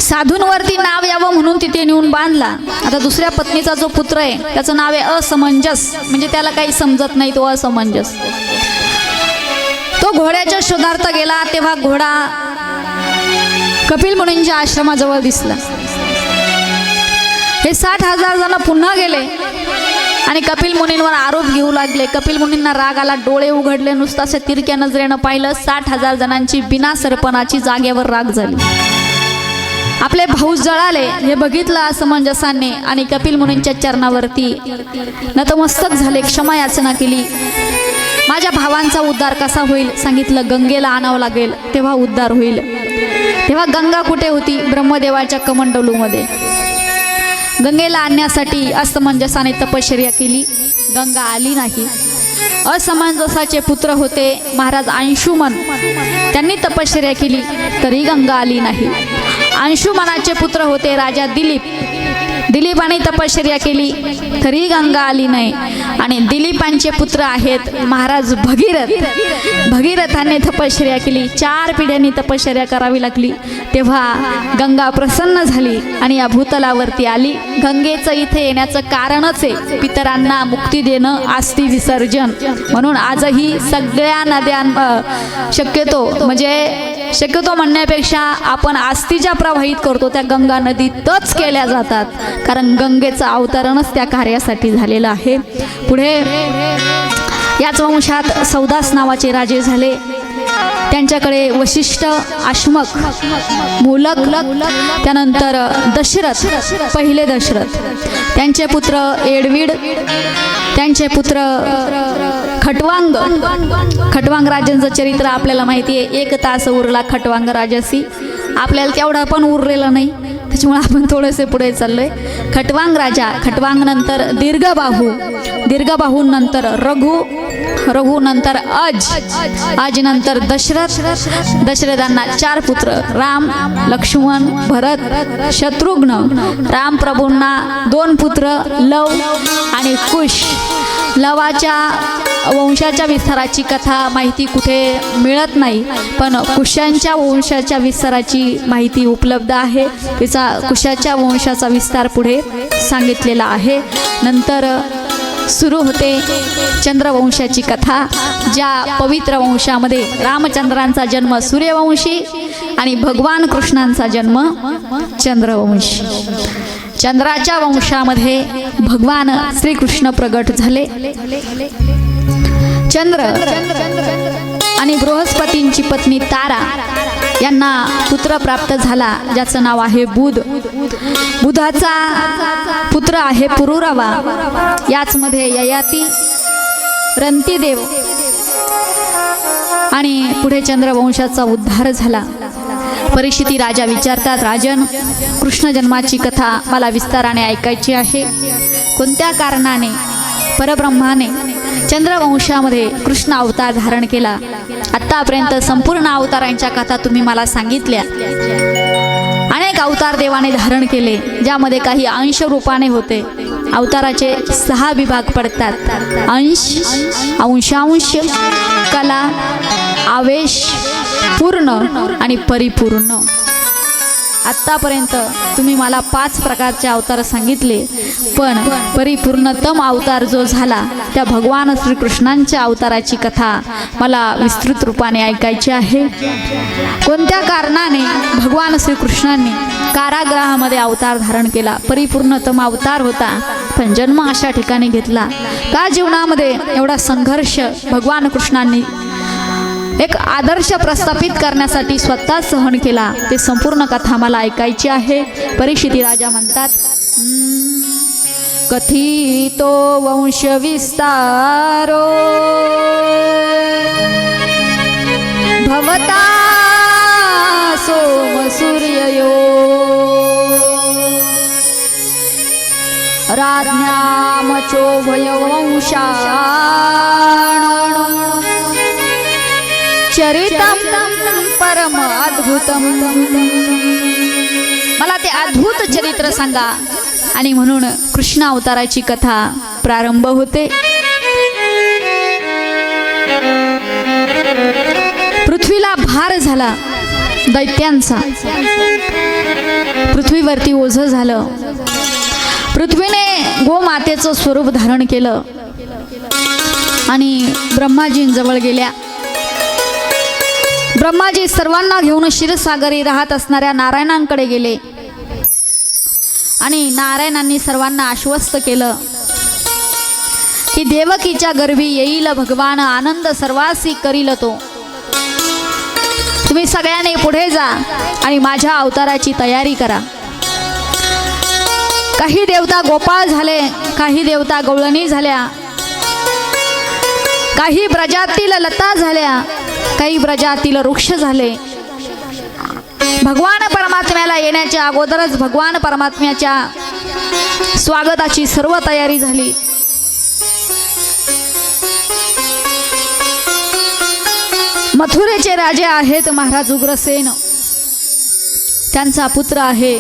साधूंवरती नाव यावं म्हणून तिथे नेऊन बांधला. आता दुसऱ्या पत्नीचा जो पुत्र आहे त्याचं नाव आहे असमंजस, म्हणजे त्याला काही समजत नाही, तो असमंजस. तो घोड्याच्या शोधार्थ गेला तेव्हा घोडा कपिल मुनींच्या आश्रमाजवळ दिसला. हे 60,000 जण पुन्हा गेले आणि कपिल मुनींवर आरोप घेऊ लागले. कपिल मुनींना राग आला, डोळे उघडले, नुसतं असं तिरक्या नजरेनं पाहिलं. 60,000 जणांची बिना सरपणाची जागेवर राग झाली. आपले भाऊ जळाले हे बघितलं असमंजसाने आणि कपिल मुनींच्या चरणावरती नतमस्तक झाले, क्षमा याचना केली. माझ्या भावांचा उद्धार कसा होईल सांगितलं. गंगेला आणावं लागेल तेव्हा उद्धार होईल. तेव्हा गंगा कुठे होती? ब्रह्मदेवाच्या कमंडलूमध्ये. गंगेला आणण्यासाठी असमंजसाने तपश्चर्या केली, गंगा आली नाही. असमंजसाचे पुत्र होते महाराज अंशुमन, त्यांनी तपश्चर्या केली तरी गंगा आली नाही. अंशुमनाचे पुत्र होते राजा दिलीप, दिलीपाने तपश्चर्या केली तरी गंगा आली नाही. आणि दिलीपांचे पुत्र आहेत महाराज भगीरथ, भगीरथाने तपश्चर्या केली. 4 पिढ्यांनी तपश्चर्या करावी लागली तेव्हा गंगा प्रसन्न झाली आणि या भूतलावरती आली. गंगेचं इथे येण्याचं कारणच आहे पितरांना मुक्ती देणं, आस्थी विसर्जन. म्हणून आजही सगळ्या नद्यां शक्यतो म्हणण्यापेक्षा आपण आस्थीच्या प्रवाहित करतो त्या गंगा नदीतच केल्या जातात, कारण गंगेचं अवतरणच त्या कार्यासाठी झालेलं आहे. पुढे याच वंशात सौदास नावाचे राजे झाले. त्यांच्याकडे वशिष्ठ, आश्मक, मूलक, त्यानंतर दशरथ, पहिले दशरथ, त्यांचे पुत्र एडविड, त्यांचे पुत्र खटवांग. खटवांग राजांचं चरित्र आपल्याला माहिती आहे. 1 तास उरला खटवांग राजाशी, आपल्याला तेवढा पण उरलेला नाही, त्याच्यामुळे आपण थोडेसे पुढे चाललोय. खटवांग राजा, खटवांग नंतर दीर्घबाहू, दीर्घबाहूनंतर रघु, रघु नंतर अज, अज नंतर दशरथ. दशरथांना 4 पुत्र राम, लक्ष्मण, भरत, शत्रुघ्न. राम प्रभूंना 2 पुत्र लव आणि कुश. लवाच्या वंशाच्या विस्ताराची कथा माहिती कुठे मिळत नाही, पण कुशांच्या वंशाच्या विस्ताराची माहिती उपलब्ध आहे. तिचा कुशाच्या वंशाचा विस्तार पुढे सांगितलेला आहे. नंतर सुरू होते चंद्रवंशाची कथा, ज्या पवित्र वंशामध्ये रामचंद्रांचा जन्म सूर्यवंशी आणि भगवान कृष्णांचा जन्म चंद्रवंशी. चंद्राच्या वंशामध्ये भगवान श्रीकृष्ण प्रगट झाले. चंद्र आणि बृहस्पतींची पत्नी तारा यांना पुत्र प्राप्त झाला, ज्याचं नाव आहे बुध. बुधाचा पुत्र आहे पुरुरवा. याचमध्ये ययाती, रंतीदेव आणि पुढे चंद्रवंशाचा उद्धार झाला. परीक्षिती राजा विचारतात, राजन, कृष्ण जन्माची कथा मला विस्ताराने ऐकायची आहे. कोणत्या कारणाने परब्रह्माने चंद्रवंशामध्ये कृष्ण अवतार धारण केला? आत्तापर्यंत संपूर्ण अवतारांच्या कथा तुम्ही मला सांगितल्या. अनेक अवतार देवाने धारण केले, ज्यामध्ये काही अंश रूपाने होते. अवताराचे 6 विभाग पडतात: अंश, अंशांश, कला, आवेश, पूर्ण आणि परिपूर्ण. आत्तापर्यंत तुम्ही मला 5 प्रकारचे अवतार सांगितले, पण परिपूर्णतम अवतार जो झाला त्या भगवान श्रीकृष्णांच्या अवताराची कथा मला विस्तृत रूपाने ऐकायची आहे. कोणत्या कारणाने भगवान श्रीकृष्णांनी कारागृहामध्ये अवतार धारण केला? परिपूर्णतम अवतार होता, पण जन्म अशा ठिकाणी घेतला का? जीवनामध्ये एवढा संघर्ष भगवान कृष्णांनी एक आदर्श प्रस्थापित करण्यासाठी स्वतः सहन केला. ते संपूर्ण कथा मला ऐकायची आहे. परीक्षिती राजा म्हणतात, कथितो वंश विस्तारो भवता सोम सूर्ययो राज्ञामचो वंशाण चरितम परम अद्भुतम. मला ते अद्भुत चरित्र सांगा. आणि म्हणून कृष्ण अवताराची कथा प्रारंभ होते. पृथ्वीला भार झाला दैत्यांचा, पृथ्वीवरती ओझं झालं. पृथ्वीने गोमातेचं स्वरूप धारण केलं आणि ब्रह्माजींजवळ गेल्या. ब्रह्माजी सर्वांना घेऊन क्षीरसागरी राहत असणाऱ्या नारायणांकडे गेले आणि नारायणांनी सर्वांना आश्वस्त केलं की देवकीच्या गर्भी येईल भगवान, आनंद सर्वासी करील तो. तुम्ही सगळ्यांनी पुढे जा आणि माझ्या अवताराची तयारी करा. काही देवता गोपाळ झाले, काही देवता गवळणी झाल्या, काही ब्रजातील लता झाल्या, काही ब्रजातील वृक्ष झाले. भगवान परमात्म्याला येण्याच्या अगोदरच भगवान परमात्म्याच्या स्वागताची सर्व तयारी झाली. मथुरेचे राजे आहेत महाराज उग्रसेन, त्यांचा पुत्र आहे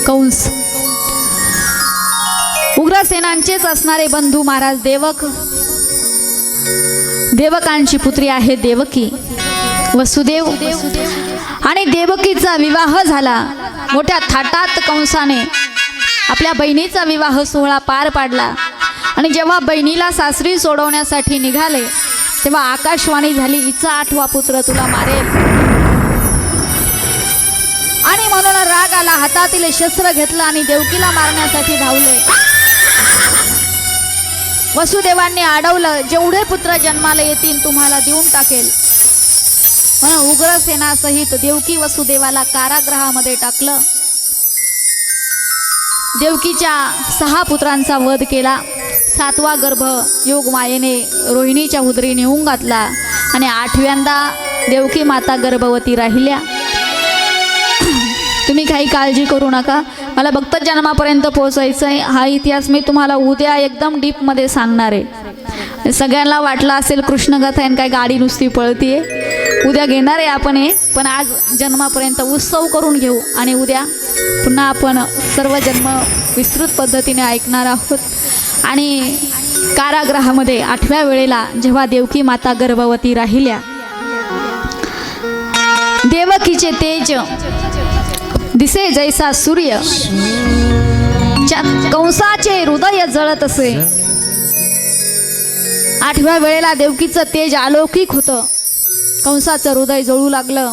कंस. उग्रसेनांचेच असणारे बंधू महाराज देवक, देवकांची पुत्री आहे देवकी. वसुदेव आणि देवकीचा विवाह झाला. मोठ्या थाटात कंसाने आपल्या बहिणीचा विवाह सोहळा पार पाडला. आणि जेव्हा बहिणीला सासरी सोडवण्यासाठी निघाले तेव्हा आकाशवाणी झाली, हिचा 8वा पुत्र तुला मारेल. आणि म्हणून राग आला, हातातील शस्त्र घेतलं आणि देवकीला मारण्यासाठी धावले. वसुदेवांनी अडवलं, जेवढे पुत्र जन्माला येतील तुम्हाला देऊन टाकेल. म्हणून उग्रसेनासहित देवकी वसुदेवाला कारागृहामध्ये टाकलं. देवकीच्या 6 पुत्रांचा वध केला. 7वा गर्भ योगमायेने रोहिणीच्या उदरी नेऊन घातला आणि 8व्यांदा देवकी माता गर्भवती राहिल्या. तुम्ही काही काळजी करू नका, मला फक्त जन्मापर्यंत पोहोचायचं आहे. हा इतिहास मी तुम्हाला उद्या एकदम डीपमध्ये सांगणार आहे. सगळ्यांना वाटलं असेल कृष्णकथा आणि काय गाडी नुसती पळतीये. उद्या घेणार आहे आपण हे, पण आज जन्मापर्यंत उत्सव करून घेऊ आणि उद्या पुन्हा आपण सर्व जन्म विस्तृत पद्धतीने ऐकणार आहोत. आणि कारागृहामध्ये 8व्या वेळेला जेव्हा देवकी माता गर्भवती राहिल्या, देवकीचे तेज दिसे जैसा सूर्य, कंसाचे हृदय जळत असे. 8व्या वेळेला देवकीचं तेज अलौकिक होतं. कंसाचं हृदय जळू लागलं.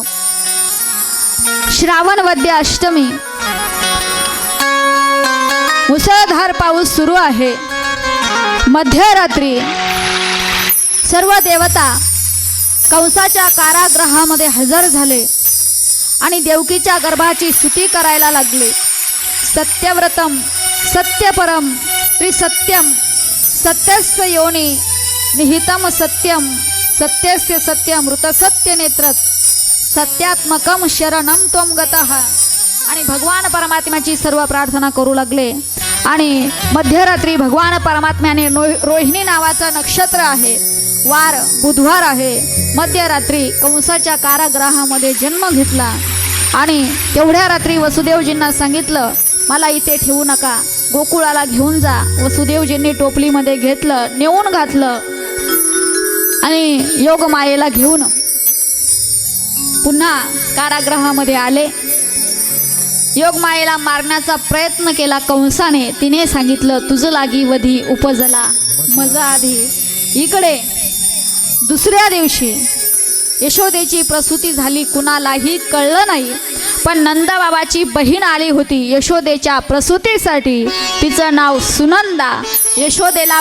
श्रावण वद्य अष्टमी, मुसळधार पाऊस सुरू आहे. मध्यरात्री सर्व देवता कंसाच्या कारागृहामध्ये हजर झाले आणि देवकीच्या गर्भाची स्तुती करायला लागले. सत्यव्रतम सत्यपरम त्रिसत्यम सत्यस्य योनी निहितम सत्यम सत्यस्य सत्यमृत सत्य नेत्र सत्यात्मकम शरणम त्वम गतः. आणि भगवान परमात्म्याची सर्व प्रार्थना करू लागले. आणि मध्यरात्री भगवान परमात्म्याने रोहिणी नावाचं नक्षत्र आहे, वार बुधवार आहे, मध्यरात्री कंसाच्या कारागृहामध्ये जन्म घेतला. आणि तेवढ्या रात्री वसुदेवजींना सांगितलं, मला इथे ठेवू नका, गोकुळाला घेऊन जा. वसुदेवजींनी टोपलीमध्ये घेतलं, नेऊन घातलं आणि योगमायेला घेऊन पुन्हा कारागृहामध्ये आले. योगमायेला मारण्याचा प्रयत्न केला कंसाने. तिने सांगितलं तुझं लागी वधी उपजला मजा आधी. इकडे दुसऱ्या दिवशी यशोदेची प्रसूती झाली, कुणालाही कळलं नाही. पण नंदबाबाची बहीण आली होती यशोदेच्या प्रसूतीसाठी. तिचं नाव सुनंदा. यशोदेला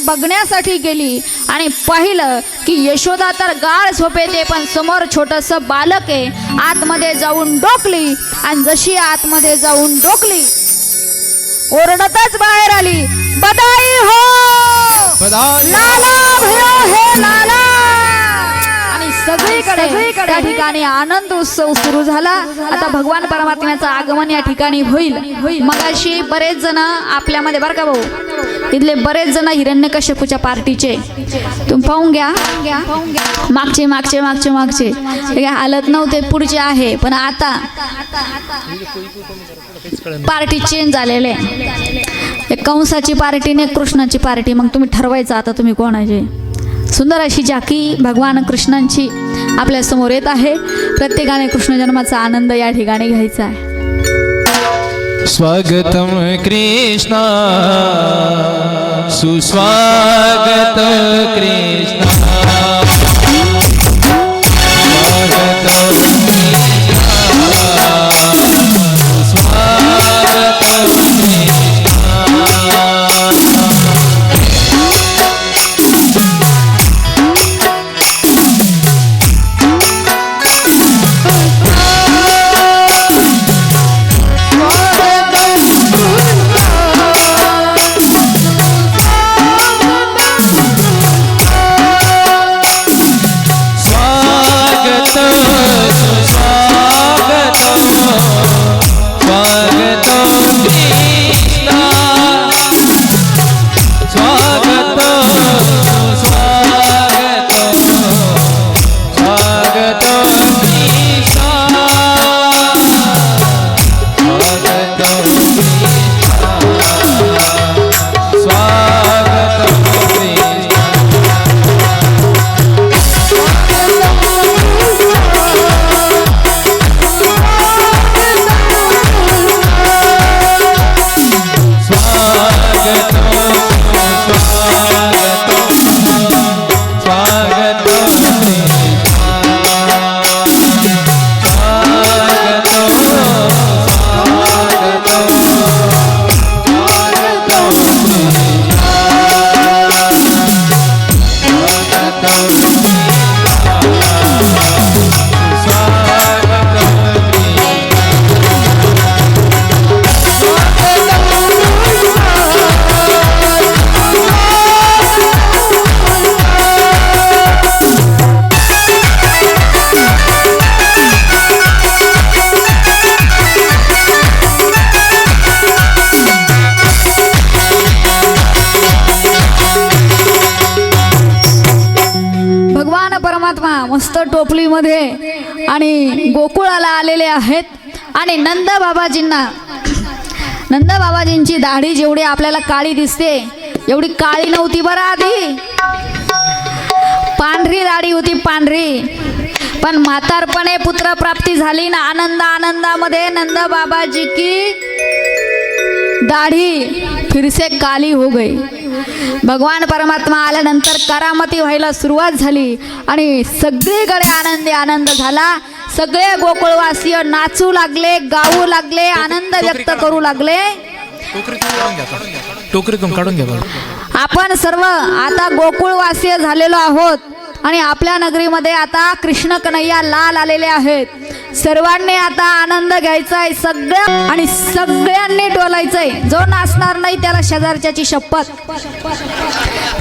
बघण्यासाठी गेली आणि पाहिलं की यशोदा तर गाढ झोपेते, पण समोर छोटंसं बालक आहे. आतमध्ये जाऊन डोकली आणि जशी आतमध्ये जाऊन डोकली ओरडतच बाहेर आली, बधाई हो लाला भयो हे लाला. आणि सगळीकडे त्या ठिकाणी आनंद उत्सव सुरू झाला. आता भगवान परमात्म्याचं आगमन या ठिकाणी होईल. मगाशी बरेच जण आपल्यामध्ये बरं का भाऊ, इथले बरेच जण हिरण्यकश्यपूच्या पार्टीचे तुम्ही पाहून घ्या. मागचे मागचे मागचे मागचे हे काय हालत नव्हते, पुढचे आहे. पण आता पार्टी चेंज झालेले. कंसाची पार्टी ने कृष्णाची पार्टी. मग तुम्ही ठरवायचं आता तुम्ही कोणाचे. सुंदर अशी झाकी भगवान कृष्णांची आपल्या समोर येत आहे. प्रत्येकाने कृष्ण जन्माचा आनंद या ठिकाणी घ्यायचा आहे. स्वागतम कृष्णा सुस्वागत कृष्णा मस्त टोपलीमध्ये आणि गोकुळाला आलेले आहेत. आणि नंदबाबाजींची दाढी जेवढी आपल्याला काळी दिसते एवढी काळी नव्हती बरं आधी. पांढरी दाढी होती, पांढरी. पण म्हातारपणे पुत्रप्राप्ती झाली ना आनंदामध्ये नंदबाबाजी की दाढी फिर से काली हो गई. भगवान परमात्मा आल्यानंतर करामती व्हायला सुरुवात झाली आणि सगळीकडे आनंद झाला. सगळे गोकुळवासीय नाचू लागले, गाऊ लागले, आनंद व्यक्त करू लागले. टोकरीतून काढून घ्या. आपण सर्व आता गोकुळवासीय झालेलो आहोत आणि आपल्या नगरीमध्ये आता कृष्ण कन्हैया लाल आलेले आहेत. सर्वांनी आता आनंद घ्यायचा आहे आणि सगळ्यांनी डोलायचंय. जो नाचणार नाही त्याला शेजारच्याची शपथ.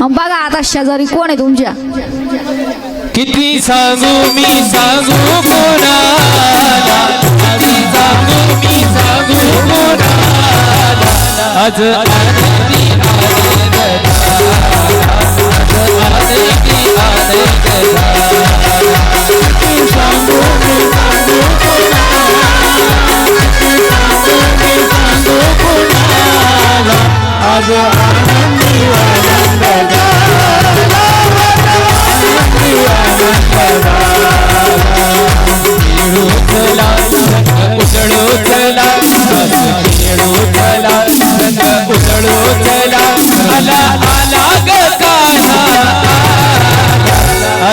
बघा आता शेजारी कोण आहे तुमच्या. किती सांगू मी सांगू कोणाला, सांगू कोणाला. आज उचलू चला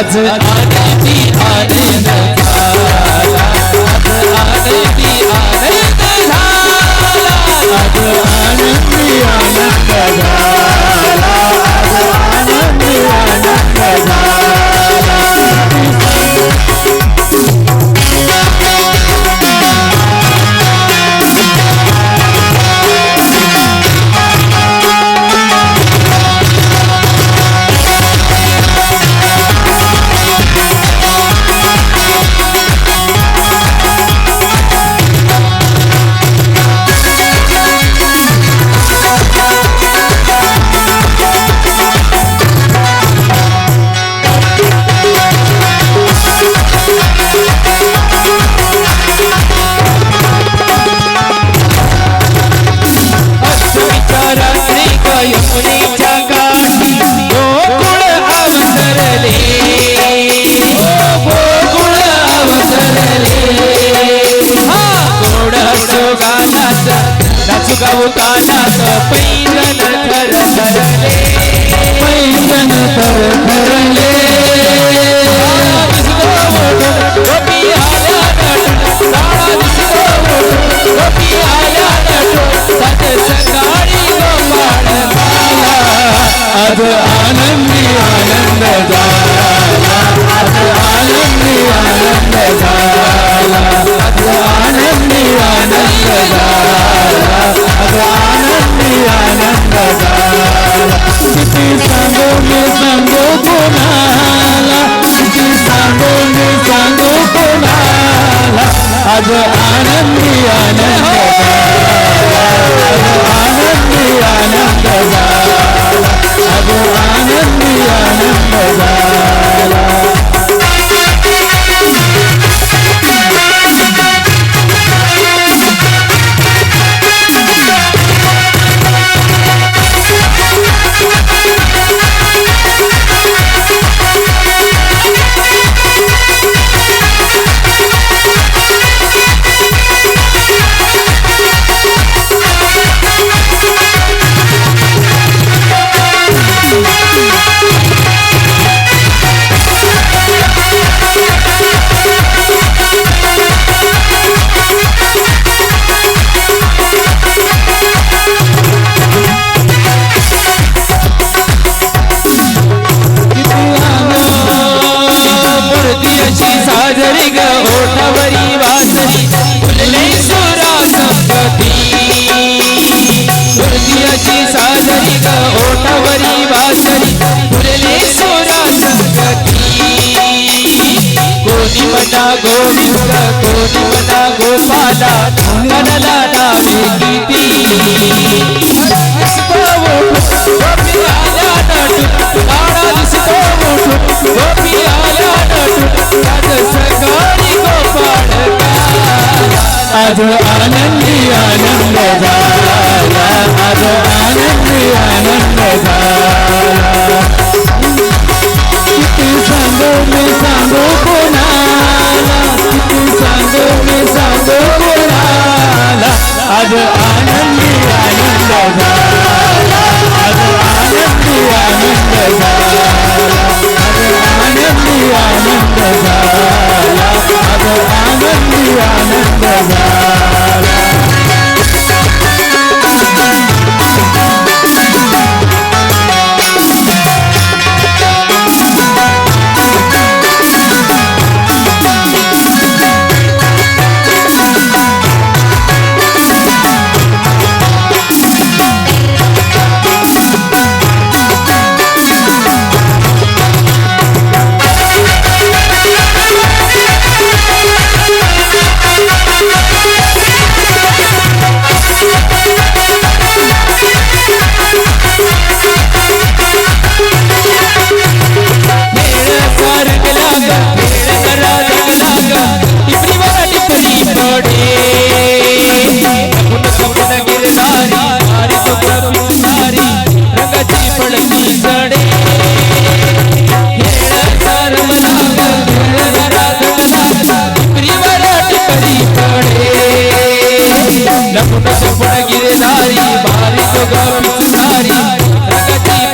आज आनंदी आनंद झाला, आज आनंदी आनंद झाला, आज आनंदी आनंद झाला, आज आनंदी आनंद झाला. यमुनेच्या काठी गोकुळ अवतरले, गोकुळ अवतरले. हा गोड हसो गाण्यात नाचू गाऊ कानात पैंजण थरथरले, पैंजण थरथरले. गोपी आल्या नटून, राणा दिसतो उठून, गोपी आल्या नटून, सात सकाळी गोपाळ आज आनंदी आनंद झाला, आज आनंदी आनंद झाला, आज आनंदी आनंद झाला, आज आनंदी आनंद झाला. किती सांगू मी सांगू कोणाला, किती सांगू मी सांगू कोणाला. आज आनंदी आनंद झाला, आज आनंदी आनंद झाला, आज आनंदी आनंद झाला. साजरी ग ओठावरी वासरी फुलले सुरा संगती, हृदयाची साजरी ग ओठावरी वासरी फुलले सुरा संगती. कोणी म्हणा गोविंद, कोणी म्हणा गोपाला, कनला नावे किती. दिसतो उठून गोपी आल्या नटून, राणा दिसतो उठून गोपी आल्या नटून, सकाळी गोपाळ आज आनंदी आनंद झाला, आज आनंदी आनंद झाला. किती सांगू मी सांगू कोणाला, किती सांगू मी सांगू कोणाला. आज आनंदी आनंद झाला, आज आनंदी आनंद झाला, आज आनंदी आनंद झाला, आज आनंदी आनंद झाला.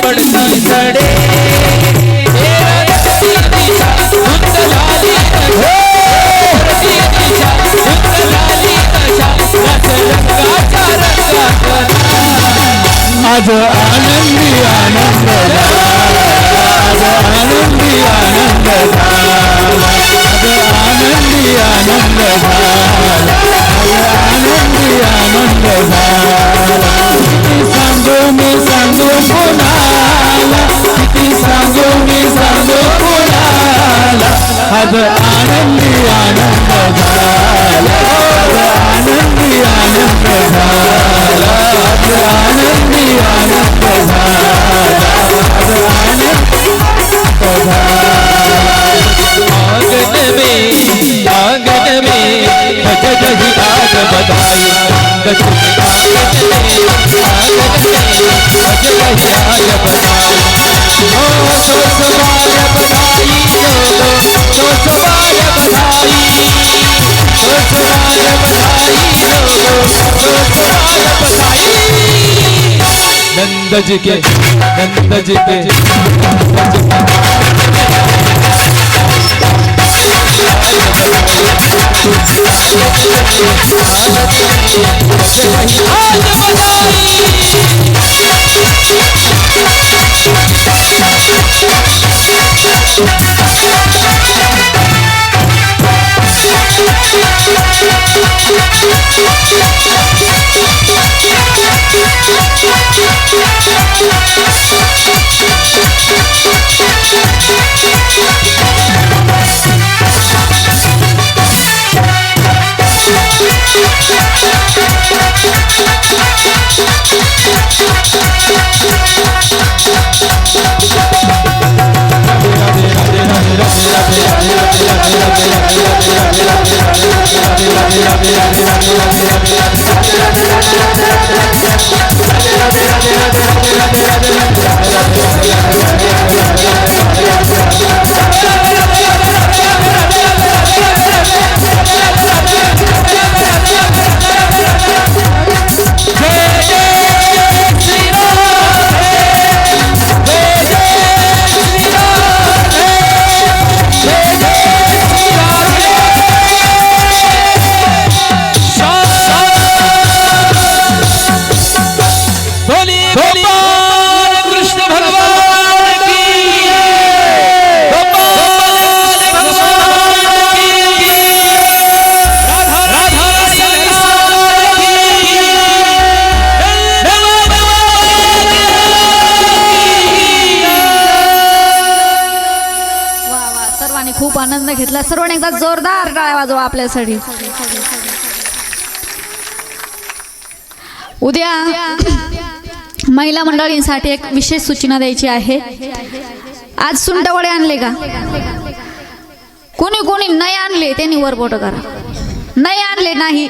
पडती सडे आज आनंदी आनंद झाला, आज आनंदी आनंद झाला, आज आनंदी आनंद झाला, आज आनंदी आनंद झाला. किती सांगू मी सांगू कोणाला, किती सांगू मी सांगू कोणाला, आज आनंदी आनंद झाला, आज आनंदी आनंद झाला, आज आनंदी आनंद झाला, आज आंगन में बज रही आज बधाई, आंगन में बज रही आज बधाई. ओ सो सवार बधाई लोगो, सो सवार बधाई, सो सवार बधाई लोगो, सो सवार बधाई. नंद जी के खूप आनंद घेतला. सर्वांनी एकदा जोरदार टाळ्या वाजवा आपल्यासाठी. उद्या महिला मंडळींसाठी एक विशेष सूचना द्यायची आहे. आज सुंटवडे आणले का? कोणी कोणी नाही आणले त्यांनी वर बोट करा. नाही आणले नाही,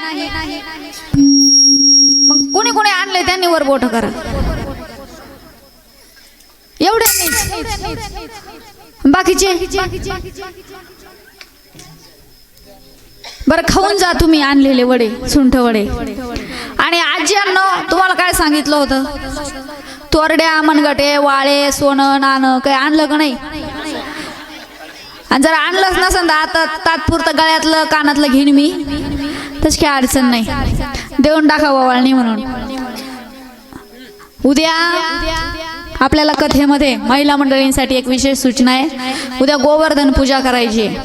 मग कोणी कोणी आणले त्यांनी वर बोट करा. एवढे बाकीचे बरं खाऊन जा तुम्ही आणलेले वडे, सुंठ वडे. आणि आजींनो तुम्हाला काय सांगितलं होतं? तोरड्या, मनगटे, वाळे, सोनं नाणं काय आणलं का नाही? आणि जर आणलंच नसेल तर आता तात्पुरतं गळ्यातलं कानातलं घेईन मी, तशी काही अडचण नाही, देऊन टाका वाळणी म्हणून. उद्या आपल्याला कथेमध्ये महिला मंडळींसाठी एक विशेष सूचना आहे. उद्या गोवर्धन पूजा करायची आहे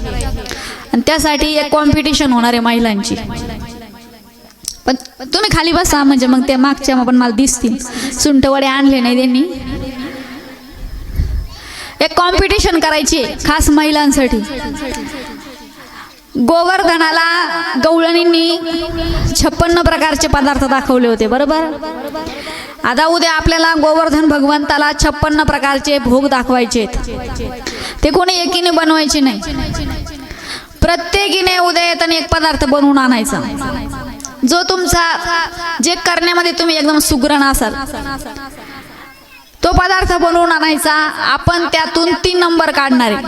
आणि त्यासाठी एक कॉम्पिटिशन होणार आहे महिलांची. पण तुम्ही खाली बसा, म्हणजे मग त्या मागच्या पण मला दिसतील. सुंठवडे आणले नाही त्यांनी. एक कॉम्पिटिशन करायची खास महिलांसाठी. गोवर्धनाला गवळणींनी 56 प्रकारचे पदार्थ दाखवले होते, बरोबर? आता उद्या आपल्याला गोवर्धन भगवंताला 56 प्रकारचे भोग दाखवायचे आहेत. ते कोणी एकीने बनवायचे नाही, प्रत्येकीने उद्या येताना एक पदार्थ बनवून आणायचा. जो तुमचा जे करण्यामध्ये तुम्ही एकदम सुगरण असाल तो पदार्थ बनवून आणायचा. आपण त्यातून 3 नंबर काढणार आहे.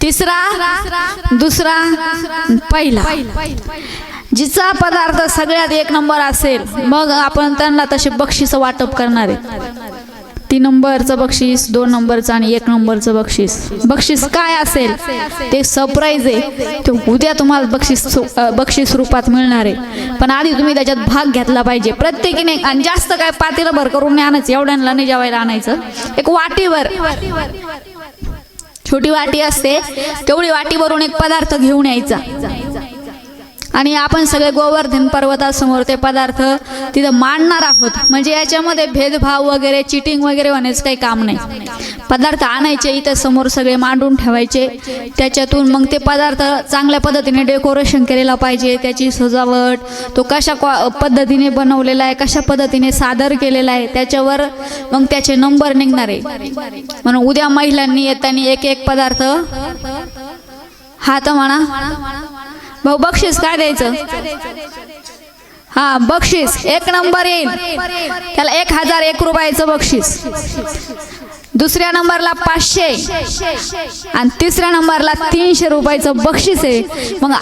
तिसरा, दुसरा, पहिला. जिचा पदार्थ सगळ्यात 1 नंबर असेल मग आपण त्यांना तसे बक्षीस वाटप करणार आहे. 3 नंबरचं बक्षीस, 2 नंबरचं आणि 1 नंबरचं बक्षीस. बक्षीस काय असेल ते सरप्राईज आहे, ते उद्या तुम्हाला बक्षीस रूपात मिळणार आहे. पण आधी तुम्ही त्याच्यात भाग घेतला पाहिजे प्रत्येकीने. आणि जास्त काय पातेलं भर करून नाही आणायचं, एवढ्यांना नाही जेवायला आणायचं. एक वाटीभर, छोटी वाटी असते तेवढी वाटी भरून एक पदार्थ घेऊन यायचा. आणि आपण सगळे गोवर्धन पर्वतासमोर ते पदार्थ तिथं मांडणार आहोत. म्हणजे याच्यामध्ये भेदभाव वगैरे, चिटिंग वगैरे होण्याचं काही काम नाही. पदार्थ आणायचे, इथं समोर सगळे मांडून ठेवायचे. त्याच्यातून मग ते पदार्थ चांगल्या पद्धतीने डेकोरेशन केलेला पाहिजे, त्याची सजावट, तो कशा पद्धतीने बनवलेला आहे, कशा पद्धतीने सादर केलेला आहे, त्याच्यावर मग त्याचे नंबर निघणार आहे. म्हणून उद्या महिलांनी येताना एक एक पदार्थ हात म्हणा. भाऊ बक्षीस काय द्यायचं? हा बक्षीस 1 नंबर येईल त्याला 1001 रुपयाचं बक्षीस, दुसऱ्या नंबरला 500 आणि तिसऱ्या नंबरला 300 रुपयाचं बक्षीस आहे. मग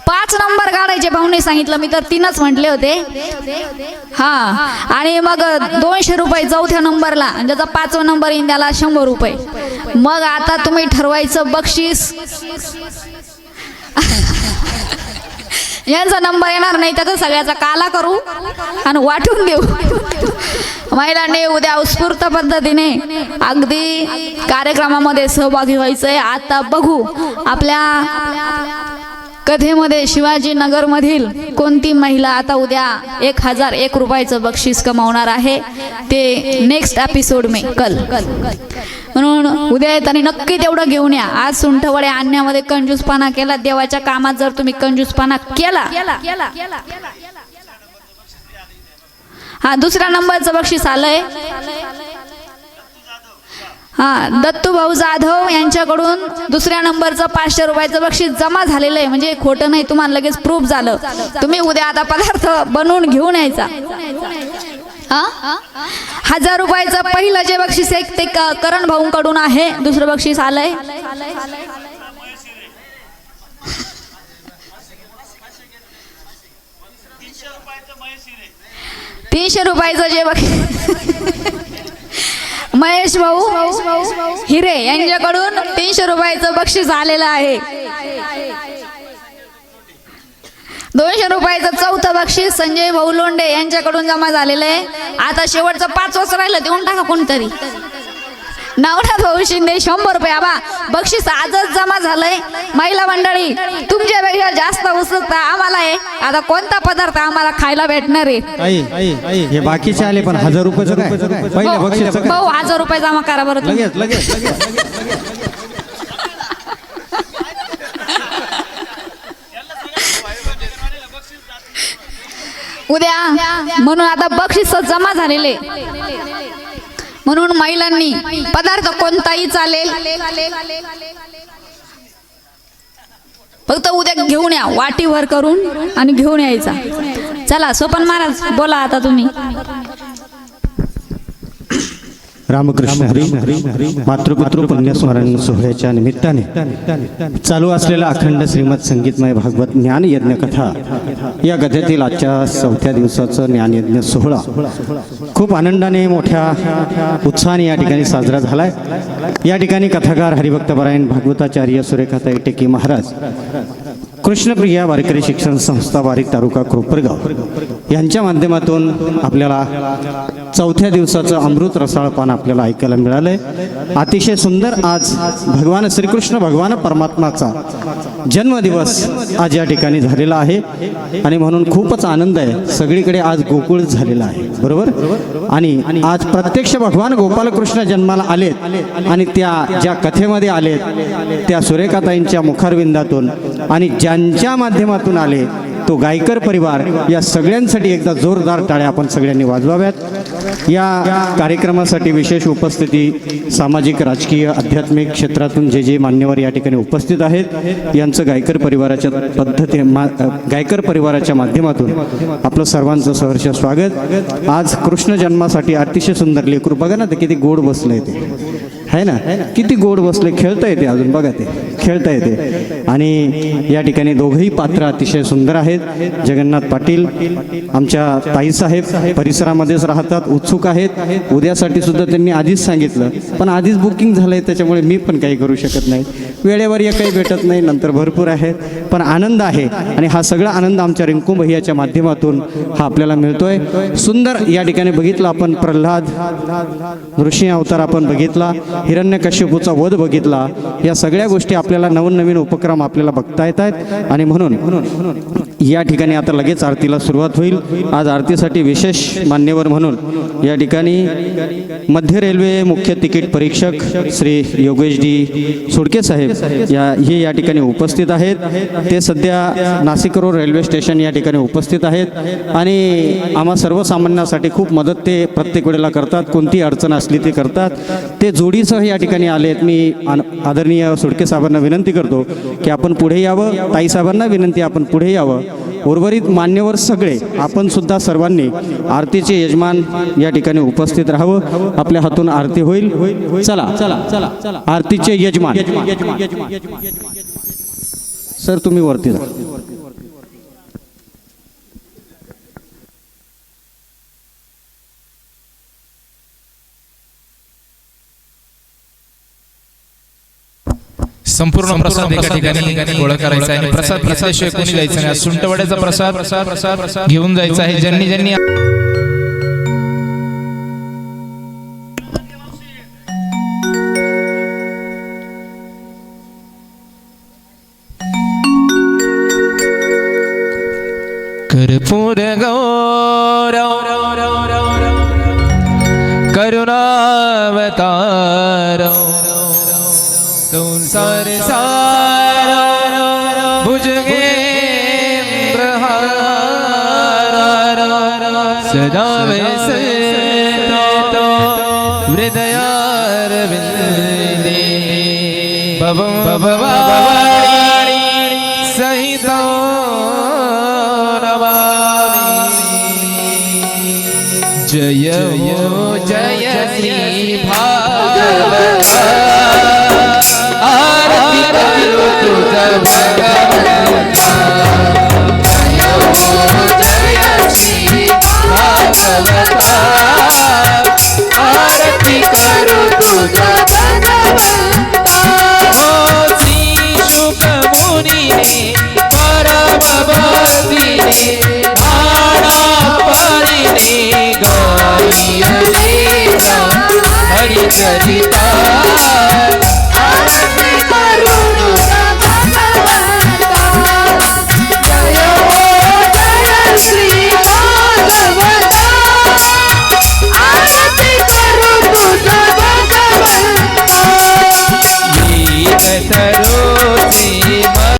5 नंबर काढायचे. भाऊने सांगितलं, मी तर 3च म्हटले होते. हा, आणि मग 200 रुपये चौथ्या नंबरला, आणि ज्याचा 5वा नंबर येईल त्याला 100 रुपये. मग आता तुम्ही ठरवायचं बक्षीस. यांचा नंबर येणार नाही त्याचा सगळ्याचा काला करू आणि वाटून देऊ. महिलांनी उद्या उत्स्फूर्त पद्धतीने अगदी कार्यक्रमामध्ये सहभागी व्हायचंय. आता बघू आपल्या कथेमध्ये शिवाजीनगरमधील कोणती महिला आता उद्या 1001 रुपयाचं बक्षीस कमावणार आहे, ते नेक्स्ट एपिसोड में कल. म्हणून उद्या येताना नक्की तेवढं घेऊन या. आज सुंठवडे आणण्यामध्ये कंजूसपणा केला, देवाच्या कामात जर तुम्ही कंजूसपणा केला. हा, दुसऱ्या नंबरचं बक्षीस आलंय. हा, दत्तू भाऊ जाधव यांच्याकडून दुसऱ्या नंबरचं 500 रुपयाचं बक्षीस जमा झालेलं आहे. म्हणजे खोटं नाही, तुम्हाला लगेच प्रूफ झालं. तुम्ही उद्या आता पदार्थ बनवून घेऊन यायचा. 1000 रुपयाचं पहिलं जे बक्षीस आहे ते करण भाऊंकडून आहे. दुसरं बक्षीस आलंय. ₹300 रुपयाचं जे बक्षीस महेश भाऊ हिरे यांच्याकडून 300 रुपयाचं बक्षीस आलेलं आहे. 200 रुपयाचं चौथं बक्षीस संजय भाऊ लोंढे यांच्याकडून जमा झालेलं आहे. आता शेवटचं 5वंच राहिलं, देऊन टाका कोणतरी. नवनाथ भाऊ शिंदे 100 रुपये. आबा बक्षीस आजच जमा झालंय. महिला मंडळी तुमच्यापेक्षा जास्त उत्सुकता आम्हाला आहे. आता कोणता पदार्थ आम्हाला खायला भेटणार आहे? हे बाकीचे आले, पण 1000 रुपयाचं काय? पहिलं बक्षीस भाऊ 1000 रुपये जमा करा बरं. लगेच उद्या. म्हणून आता बक्षीस जमा झालेले. म्हणून महिलांनी पदार्थ कोणताही चालेल, फक्त उद्या घेऊन या, वाटीभर करून आणि घेऊन यायचा. चला सोपन महाराज बोला आता तुम्ही. रामकृष्ण हरी. मातृपितृ पुण्यस्मरण सोहळ्याच्या निमित्ताने चालू असलेला अखंड श्रीमद संगीतमय भागवत ज्ञान यज्ञ कथा या कथेतील आजच्या 4थ्या दिवसाचं ज्ञानयज्ञ सोहळा खूप आनंदाने, मोठ्या उत्साहाने या ठिकाणी साजरा झालाय. या ठिकाणी कथाकार हरिभक्तपरायण भागवताचार्य सुरेखाताई टेके महाराज, कृष्णप्रिया वारकरी शिक्षण संस्था वारीक तालुका कोपरगाव यांच्या माध्यमातून आपल्याला 4थ्या दिवसाचं अमृत रसाळपान आपल्याला ऐकायला मिळालंय. अतिशय सुंदर आज भगवान श्रीकृष्ण भगवान परमात्माचा जन्मदिवस आज या ठिकाणी झालेला आहे आणि म्हणून खूपच आनंद आहे. सगळीकडे आज गोकुळ झालेला आहे, बरोबर. आणि आज प्रत्यक्ष भगवान गोपालकृष्ण जन्माला आलेत आणि त्या ज्या कथेमध्ये आलेत त्या सुरेखाताईंच्या मुखारविंदातून आणि ज्यांच्या माध्यमातून आले तो गायकर परिवार, या सगळ्यांसाठी एकदा जोरदार टाळ्या आपण सगळ्यांनी वाजवाव्यात. या कार्यक्रमासाठी विशेष उपस्थिती सामाजिक, राजकीय, आध्यात्मिक क्षेत्रातून जे मान्यवर या ठिकाणी उपस्थित आहेत यांचं गायकर परिवाराच्या माध्यमातून आपलं सर्वांचं सहर्ष स्वागत. आज कृष्ण जन्मासाठी अतिशय सुंदर लेकरू बघा ना, ते किती गोड बसलंय, ते आहे ना, किती गोड बसले, खेळता येते अजून बघा, ते खेळता येते. आणि या ठिकाणी दोघंही पात्र अतिशय सुंदर आहेत. जगन्नाथ पाटील आमच्या ताईसाहेब परिसरामध्येच राहतात, उत्सुक आहेत. उद्यासाठी सुद्धा त्यांनी आधीच सांगितलं, पण आधीच बुकिंग झालंय त्याच्यामुळे मी पण काही करू शकत नाही. वेळेवर काही भेटत नाही, नंतर भरपूर आहेत, पण आनंद आहे. आणि हा सगळा आनंद आमच्या रिंकू भैयाच्या माध्यमातून हा आपल्याला मिळतोय. सुंदर या ठिकाणी बघितलं आपण, प्रल्हाद नृसिंह अवतार आपण बघितला, हिरण्यकश्यपूचा वध बघितला. या सगळ्या गोष्टी आपल्याला नवीन उपक्रम आपल्याला बघता येत आहेत. आणि म्हणून या ठिकाणी आता लगेच आरतीला सुरुवात होईल. आज आरतीसाठी विशेष मान्यवर म्हणून या ठिकाणी मध्य रेल्वे मुख्य तिकीट परीक्षक श्री योगेश डी सुडके साहेब हे या ठिकाणी उपस्थित आहेत. ते सध्या नाशिक रोड रेल्वे स्टेशन या ठिकाणी उपस्थित आहेत. आणि आम्हा सर्वसामान्यांसाठी खूप मदत ते प्रत्येक वेळेला करतात. कोणती अडचण असली ते करतात. ते जोडीसह या ठिकाणी आले आहेत. मी आदरणीय सुडके साहेबांना विनंती करतो की आपण पुढे यावं. ताई साहेबांना विनंती आपण पुढे यावं. उर्वरित मान्यवर सगळे आपण सुद्धा सर्वांनी आरतीचे यजमान या ठिकाणी उपस्थित राहावं. आपल्या हातून आरती होईल. चला चला चला चला आरतीचे यजमान सर तुम्ही वरती जा. संपूर्ण प्रसाद एका ठिकाणी गोळा करायचा आहे आणि प्रसाद घेतल्याशिवाय कोणी जायचं नाही. सुंटवड्याचा प्रसाद घेऊन जायचा आहे. ज्यांनी ज्यांनी कर्पूर गौरव करुणावतार संसार सारा भुजगेंद्रहार सदा व्यसतो हृदयारविंदे भवानी सहितो जय हो जय श्री भागवत आरती करो तुझा भगवंता. जय हो जय श्री भागवत आरती करो तुझा भगवंता. हो श्री शुक मुनीने परम भक्तीने हरि चरित